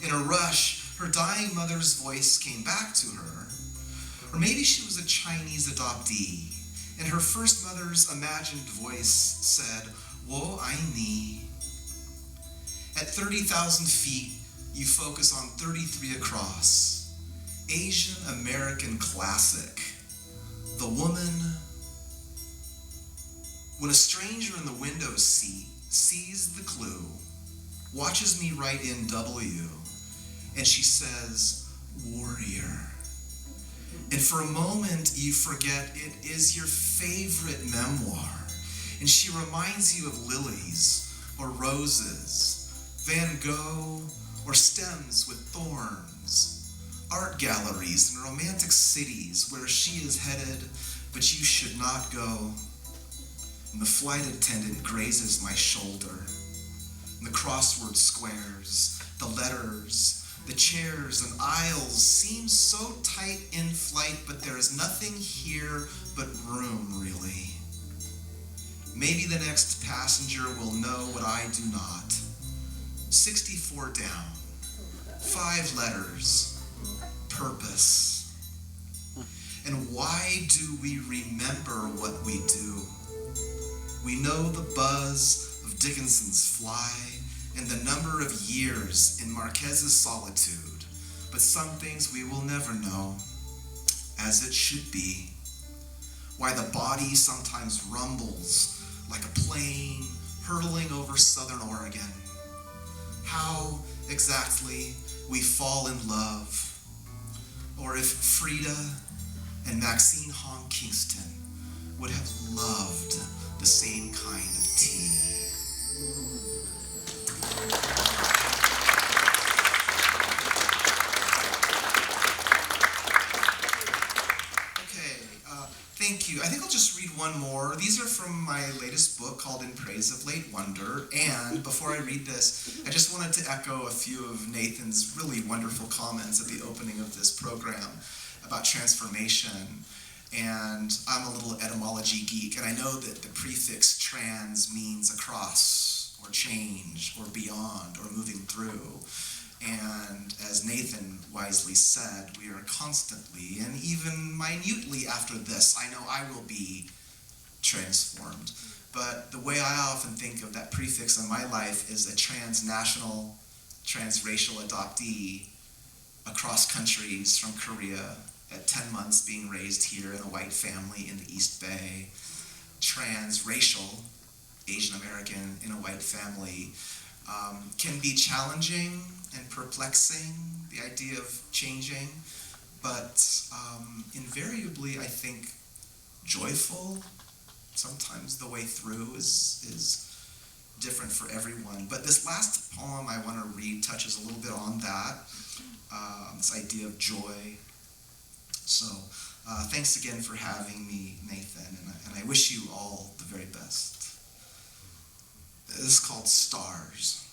In a rush, her dying mother's voice came back to her. Or maybe she was a Chinese adoptee, and her first mother's imagined voice said, "Wo ai ni." At 30,000 feet, you focus on 33 across. Asian American classic. The woman. When a stranger in the window seat sees the clue, watches me write in W, and she says, "Warrior." And for a moment, you forget it is your favorite memoir, and she reminds you of lilies or roses, Van Gogh or stems with thorns, art galleries and romantic cities where she is headed, but you should not go. And the flight attendant grazes my shoulder, and the crossword squares, the letters, the chairs and aisles seem so tight in flight, but there is nothing here but room, really. Maybe the next passenger will know what I do not. 64 down, 5 letters, purpose. And why do we remember what we do? We know the buzz of Dickinson's Fly and the number of years in Marquez's solitude, but some things we will never know, as it should be. Why the body sometimes rumbles like a plane hurtling over southern Oregon. How exactly we fall in love, or if Frida and Maxine Hong Kingston would have loved the same kind of tea. Thank you. I think I'll just read one more. These are from my latest book called In Praise of Late Wonder. And before I read this, I just wanted to echo a few of Nathan's really wonderful comments at the opening of this program about transformation. And I'm a little etymology geek, and I know that the prefix trans means across, or change, or beyond, or moving through. And as Nathan wisely said, we are constantly, and even minutely after this, I know I will be transformed. But the way I often think of that prefix in my life is a transnational, transracial adoptee across countries from Korea at 10 months being raised here in a white family in the East Bay. Transracial, Asian American in a white family, can be challenging and perplexing, the idea of changing, but invariably I think joyful. Sometimes the way through is different for everyone. But this last poem I want to read touches a little bit on that, this idea of joy. So thanks again for having me, Nathan, and I wish you all the very best. This is called Stars.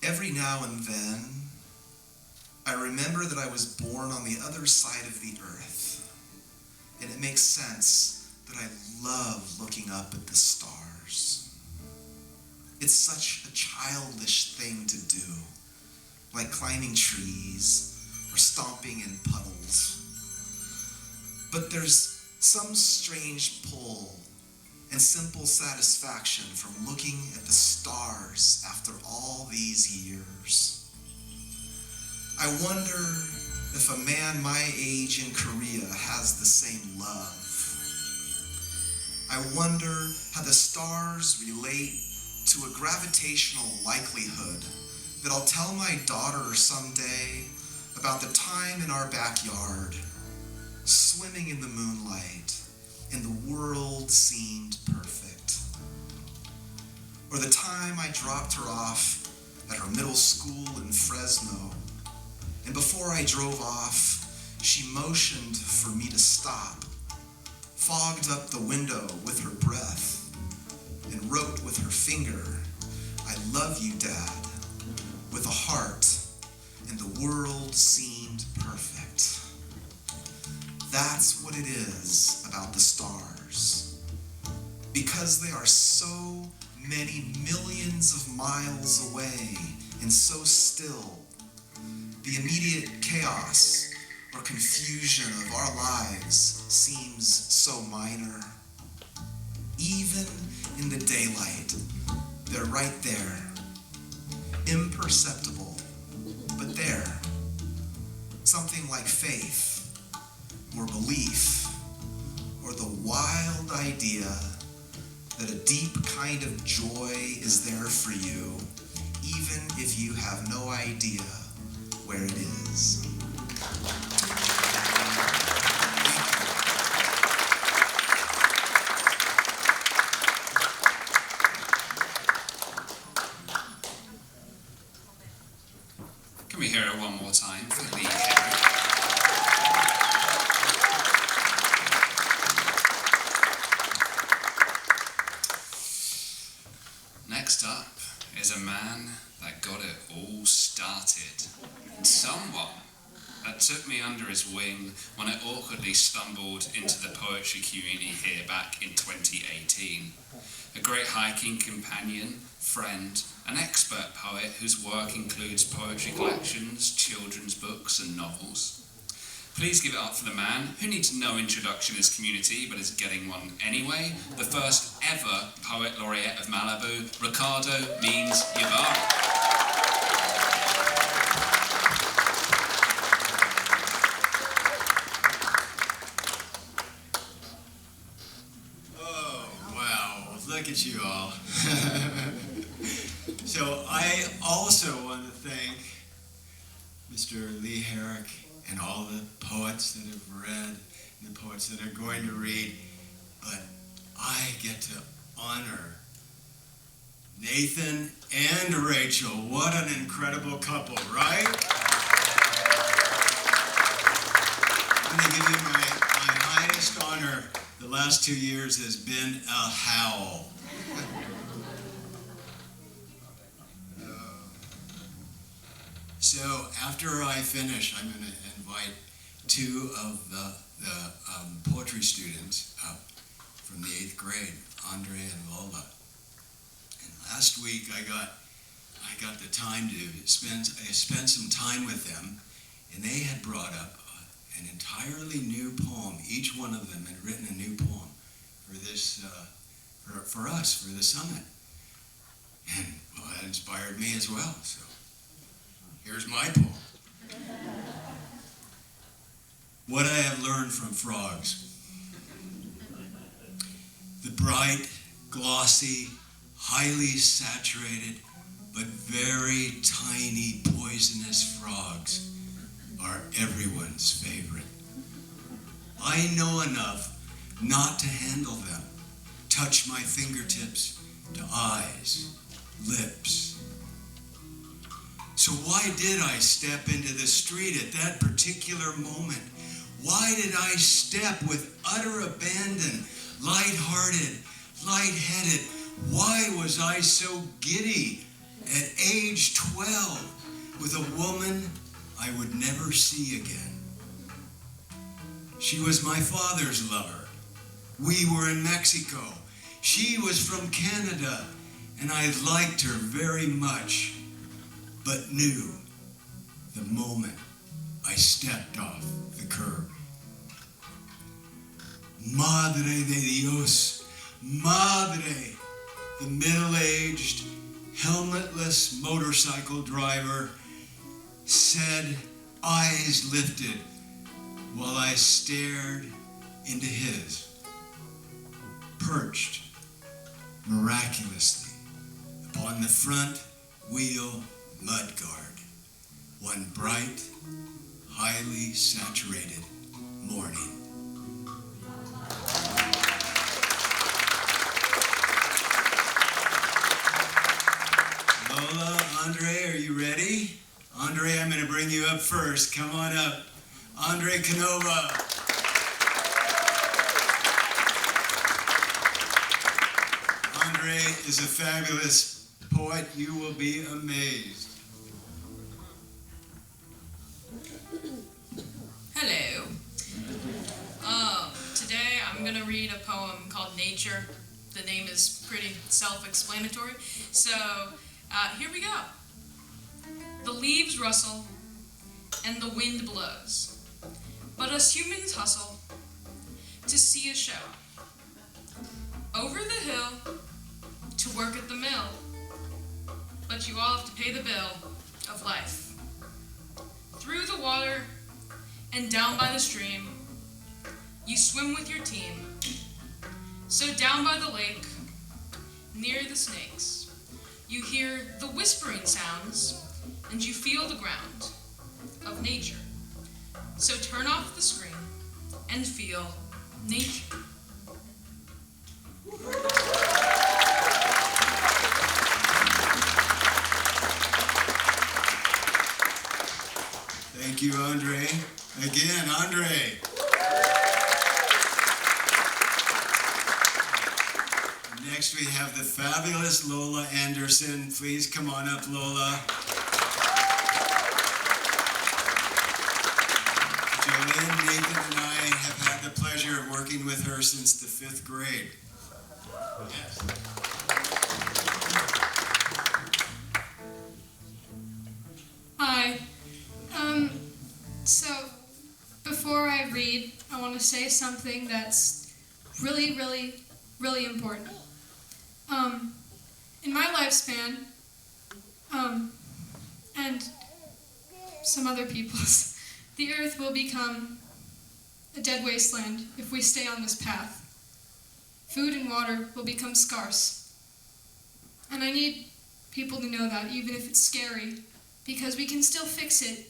Every now and then, I remember that I was born on the other side of the earth, and it makes sense that I love looking up at the stars. It's such a childish thing to do, like climbing trees or stomping in puddles. But there's some strange pull and simple satisfaction from looking at the stars after all these years. I wonder if a man my age in Korea has the same love. I wonder how the stars relate to a gravitational likelihood that I'll tell my daughter someday about the time in our backyard, swimming in the moonlight, and the world seemed perfect. Or the time I dropped her off at her middle school in Fresno, and before I drove off, she motioned for me to stop, fogged up the window with her breath, and wrote with her finger, "I love you, Dad," with a heart, and the world seemed perfect. That's what it is about the stars. Because they are so many millions of miles away and so still, the immediate chaos or confusion of our lives seems so minor. Even in the daylight, they're right there, imperceptible, but there. Something like faith, or belief, or the wild idea that a deep kind of joy is there for you, even if you have no idea where it is. Can we hear it one more time for Lee Herrick? Next up is a man that got it all started. Someone that took me under his wing when I awkwardly stumbled into the poetry community here back in 2018. A great hiking companion, friend, an expert poet whose work includes poetry collections, children's books, and novels. Please give it up for the man who needs no introduction in his community but is getting one anyway, the first ever Poet Laureate of Malibu, Ricardo Means Ybarra. Oh, wow, look at you all. So I also want to thank Mr. Lee Herrick and all the poets that have read and the poets that are going to read, but I get to honor Nathan and Rachel. What an incredible couple, right? I'm going to give you my highest honor the last 2 years has been a howl. So after I finish, I'm going to invite two of the poetry students up from the 8th grade, Andre and Lola. And last week I got the time to spend some time with them, and they had brought up an entirely new poem. Each one of them had written a new poem for this, for us, for the summit. And well, that inspired me as well. So here's my poem. What I have learned from frogs. The bright, glossy, highly saturated, but very tiny poisonous frogs are everyone's favorite. I know enough not to handle them, touch my fingertips to eyes, lips. So why did I step into the street at that particular moment? Why did I step with utter abandon, lighthearted, lightheaded? Why was I so giddy at age 12 with a woman I would never see again? She was my father's lover. We were in Mexico. She was from Canada, and I liked her very much, but knew the moment I stepped off the curb. Madre de Dios, Madre, the middle-aged, helmetless motorcycle driver, said, eyes lifted, while I stared into his, perched miraculously upon the front wheel mudguard, one bright, highly saturated morning. Lola, Andre, are you ready? Andre, I'm going to bring you up first. Come on up. Andre Canova. Andre is a fabulous poet. You will be amazed. Hello. Today I'm going to read a poem called Nature. The name is pretty self-explanatory. So here we go. The leaves rustle and the wind blows, but us humans hustle to see a show. Over the hill to work at the mill, but you all have to pay the bill of life. Through the water and down by the stream, you swim with your team. So down by the lake, near the snakes, you hear the whispering sounds and you feel the ground of nature. So turn off the screen and feel nature. Thank you, Andre. Again, Andre. Next we have the fabulous Lola Anderson. Please come on up, Lola. Jolene, Nathan, and I have had the pleasure of working with her since the 5th grade. Yes. Hi. So before I read, I want to say something that's really, really, really important. In my lifespan, and some other people's, the earth will become a dead wasteland if we stay on this path. Food and water will become scarce. And I need people to know that, even if it's scary, because we can still fix it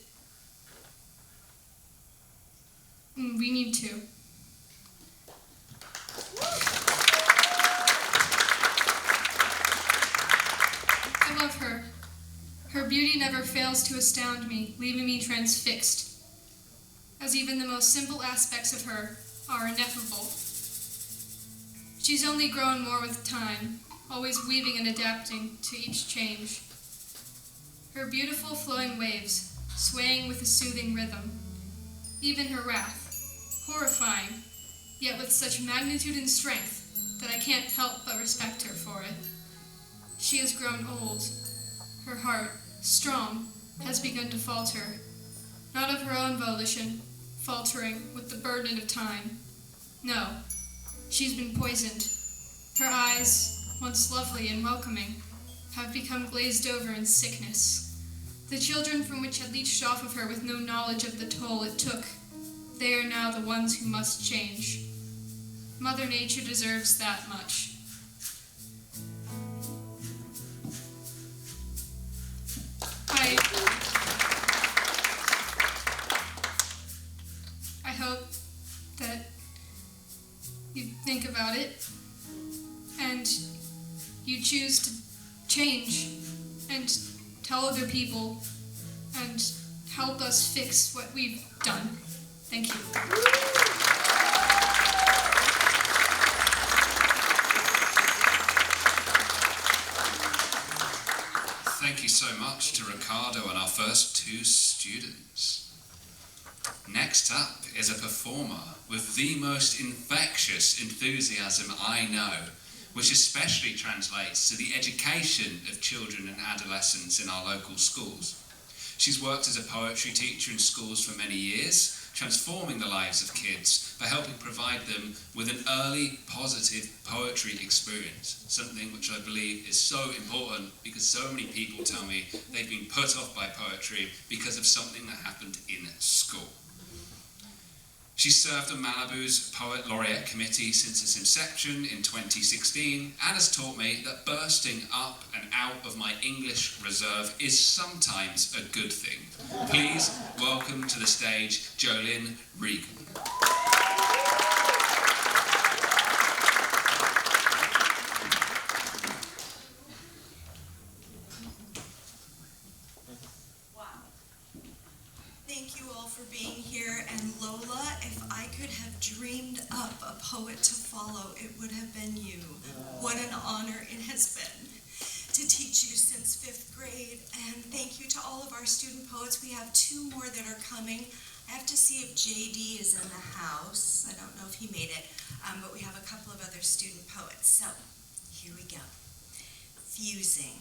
We need to. I love her. Her beauty never fails to astound me, leaving me transfixed, as even the most simple aspects of her are ineffable. She's only grown more with time, always weaving and adapting to each change. Her beautiful flowing waves, swaying with a soothing rhythm. Even her wrath, horrifying, yet with such magnitude and strength that I can't help but respect her for it. She has grown old. Her heart, strong, has begun to falter, not of her own volition, faltering with the burden of time. No, she's been poisoned. Her eyes, once lovely and welcoming, have become glazed over in sickness. The children from which had leached off of her with no knowledge of the toll it took, they are now the ones who must change. Mother Nature deserves that much. I hope that you think about it and you choose to change and tell other people and help us fix what we've done. Thank you. Thank you so much to Ricardo and our first two students. Next up is a performer with the most infectious enthusiasm I know, which especially translates to the education of children and adolescents in our local schools. She's worked as a poetry teacher in schools for many years, transforming the lives of kids by helping provide them with an early, positive poetry experience, something which I believe is so important because so many people tell me they've been put off by poetry because of something that happened in school. She served on Malibu's Poet Laureate Committee since its inception in 2016 and has taught me that bursting up and out of my English reserve is sometimes a good thing. Please welcome to the stage Jolynn Regan. Thank you all for being here, and Lola, if I could have dreamed up a poet to follow, it would have been you. What an honor it has been to teach you since 5th grade, and thank you to all of our student poets. We have 2 more that are coming. I have to see if JD is in the house. I don't know if he made it, but we have a couple of other student poets. So, here we go. Fusing.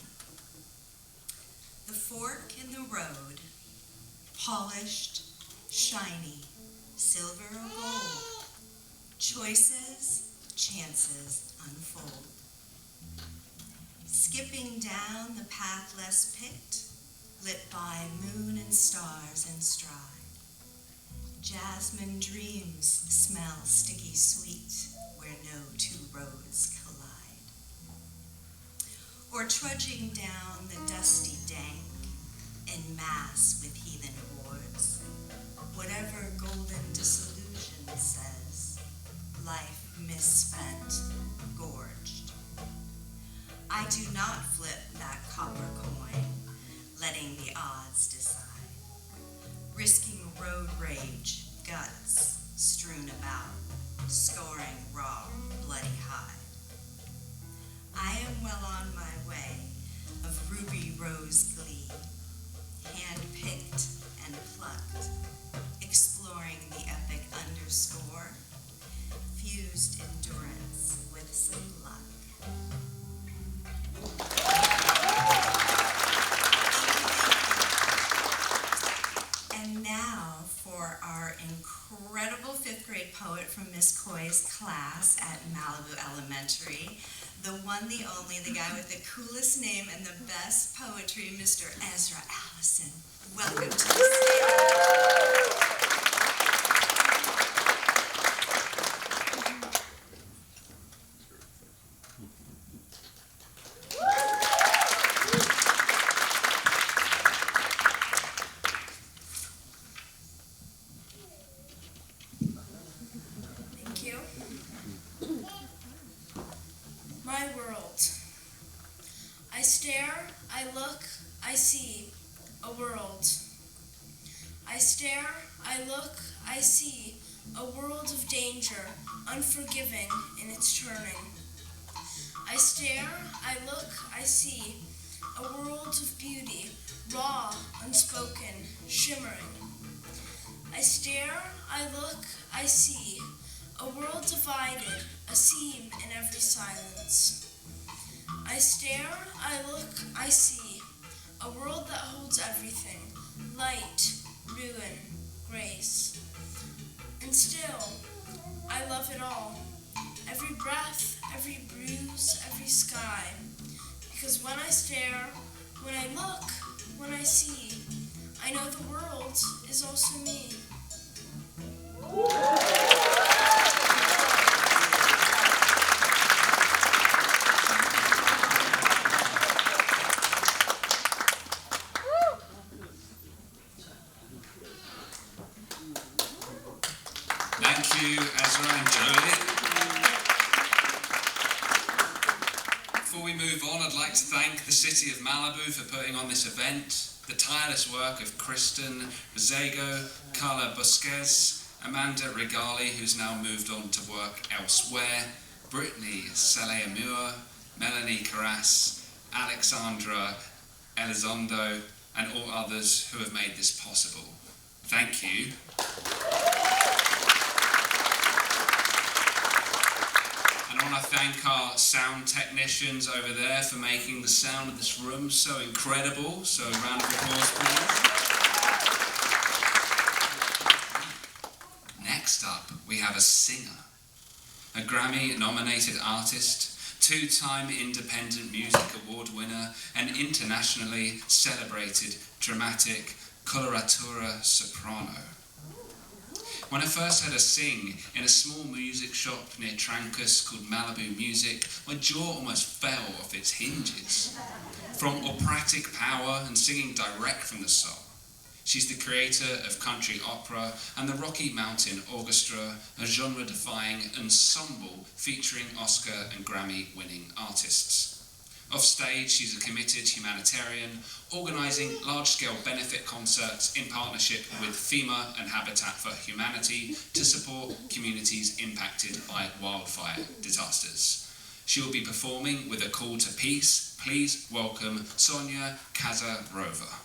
The fork in the road, polished, shiny, silver or gold. Choices, chances unfold. Skipping down the path less picked, lit by moon and stars in stride. Jasmine dreams smell sticky sweet where no 2 roads collide. Or trudging down the dusty dank, in mass with heathen hordes. Whatever golden disillusion says, life misspent, gorged. I do not flip that copper coin, letting the odds decide. Risking road rage, guts strewn about, scoring raw, bloody hide. I am well on my way of ruby rose glee, hand-picked and plucked, exploring the epic underscore, fused endurance with some luck. And now for our incredible 5th grade poet from Miss Coy's class at Malibu Elementary, the one, the only, the guy with the coolest name and the best poetry, Mr. Ezra Allison. Welcome to the stage. my world. I stare, I look, I see a world. I stare, I look, I see a world of danger, unforgiving in its turning. I stare, I look, I see a world of beauty, raw, unspoken, shimmering. I stare, I look, I see a world divided, a seam in every silence. I stare, I look, I see a world that holds everything, light, ruin, grace. And still, I love it all, every breath, every bruise, every sky. Because when I stare, when I look, when I see, I know the world is also me. Thank you, Ezra and Jolie. Before we move on, I'd like to thank the City of Malibu for putting on this event, the tireless work of Kristen Rizego, Carla Busquez, Amanda Regali, who's now moved on to work elsewhere, Brittany Saleamua, Melanie Carras, Alexandra Elizondo, and all others who have made this possible. Thank you. And I want to thank our sound technicians over there for making the sound of this room so incredible. So a round of applause, please. Next up, we have a singer, a Grammy-nominated artist, two-time Independent Music Award winner, and internationally celebrated dramatic coloratura soprano. When I first heard her sing in a small music shop near Trancas called Malibu Music, my jaw almost fell off its hinges. From operatic power and singing direct from the soul, she's the creator of country opera and the Rocky Mountain Orchestra, a genre-defying ensemble featuring Oscar and Grammy-winning artists. Off stage, she's a committed humanitarian, organising large-scale benefit concerts in partnership with FEMA and Habitat for Humanity to support communities impacted by wildfire disasters. She will be performing with a call to peace. Please welcome Sonia Casarova.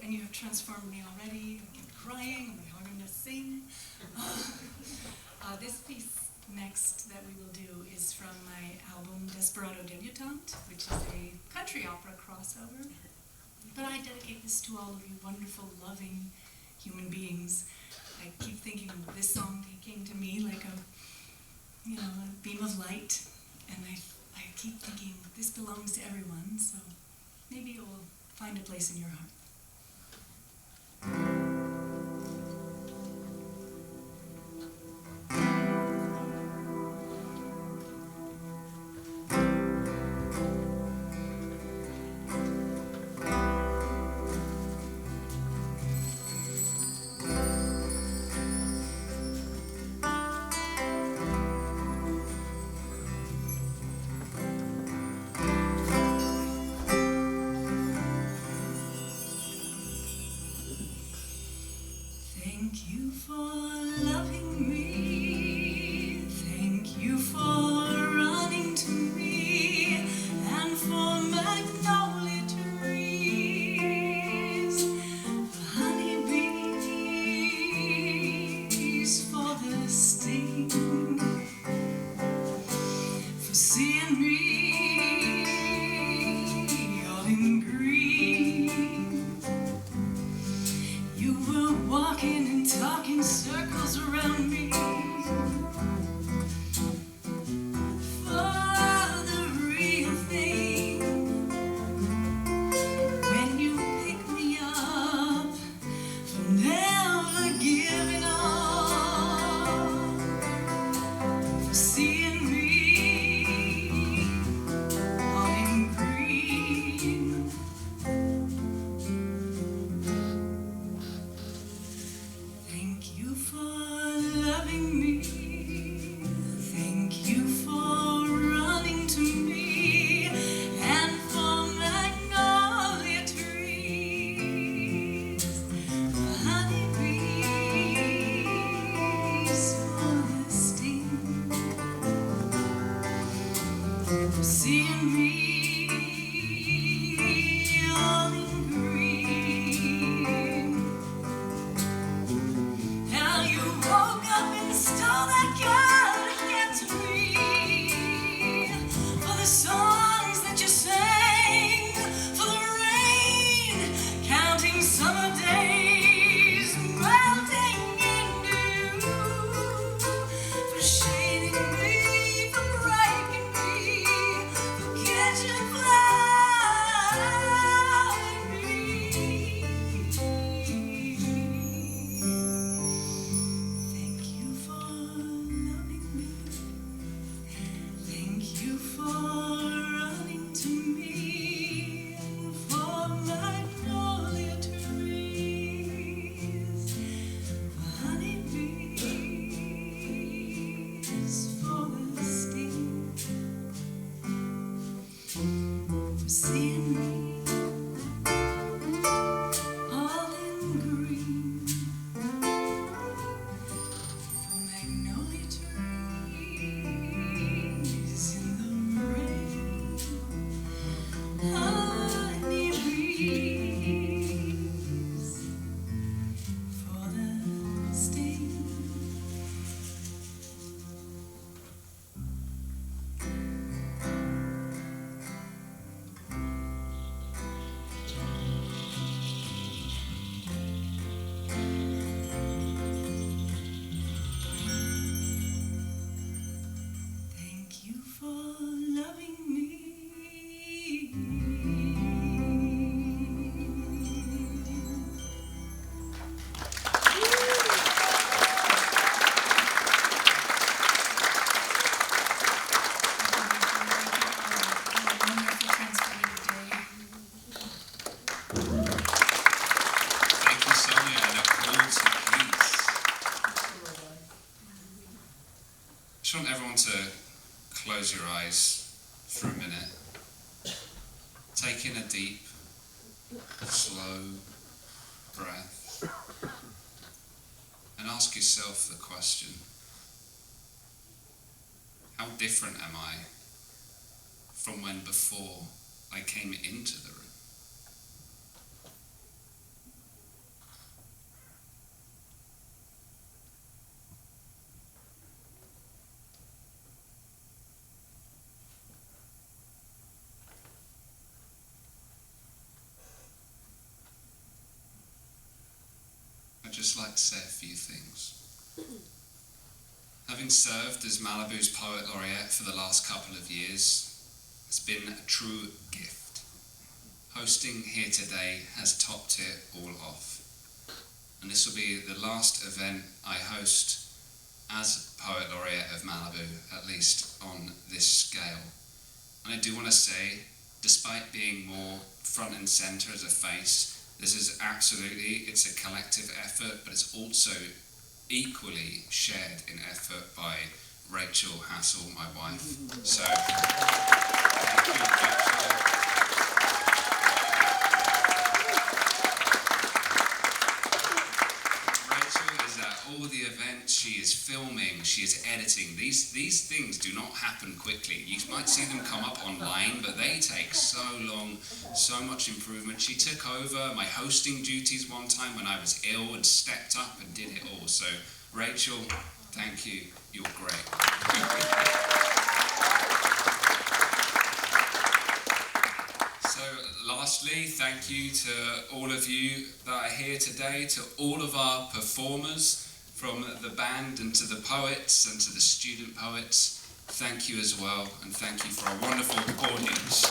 and you have transformed me already. I keep crying, I'm having to sing. This piece next that we will do is from my album Desperado Debutante, which is a country opera crossover. But I dedicate this to all of you wonderful, loving human beings. I keep thinking this song came to me like a beam of light, and I keep thinking this belongs to everyone, so maybe it will find a place in your heart. Thank you for loving me. Thank you for running to me, and for magnolia trees, for honeybees, for the sting, for seeing me all in green. You were walking and talking circles around me, for the real thing. When you pick me up, for never giving up, for seeing me all in green. Thank you for loving me. Thank you for running to me, and for magnolia trees, for honeybees, for the sting, for seeing me all in green. Now you woke up and stole that God hand to me, for the songs that you sang, for the rain, counting summer days, melting in dew, for shading me, for breaking me, for catching flying me. Thank you for loving me. Thank you for running to me, and for magnolia trees, for honeybees, for the sting, for seeing me all in green. For magnolia trees in the rain, honeybees, for the sting. Thank you for loving me. Thank you, Sonia, and applause, please. Just want everyone to close your eyes for a minute. Take in a deep, slow breath, and ask yourself the question, how different am I from when before I came into the room? just like to say a few things. Having served as Malibu's Poet Laureate for the last couple of years, it's been a true gift. Hosting here today has topped it all off. And this will be the last event I host as Poet Laureate of Malibu, at least on this scale. And I do want to say, despite being more front and center as a face, this is absolutely, it's a collective effort, but it's also equally shared in effort by Rachel Hassel, my wife. So, thank you, Rachel. Rachel is at all the events, she is filming, she is editing. These things do not happen quickly. You might see them come up online, but they take so long, so much improvement. She took over my hosting duties one time when I was ill and stepped up and did it all. So, Rachel, thank you. You're great. So, lastly, thank you to all of you that are here today, to all of our performers, from the band and to the poets and to the student poets. Thank you as well, and thank you for a wonderful audience.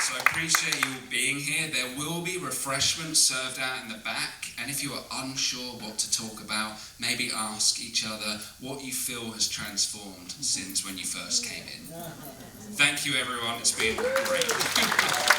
So I appreciate you all being here. There will be refreshments served out in the back, and if you are unsure what to talk about, maybe ask each other what you feel has transformed since when you first came in. Thank you, everyone. It's been great.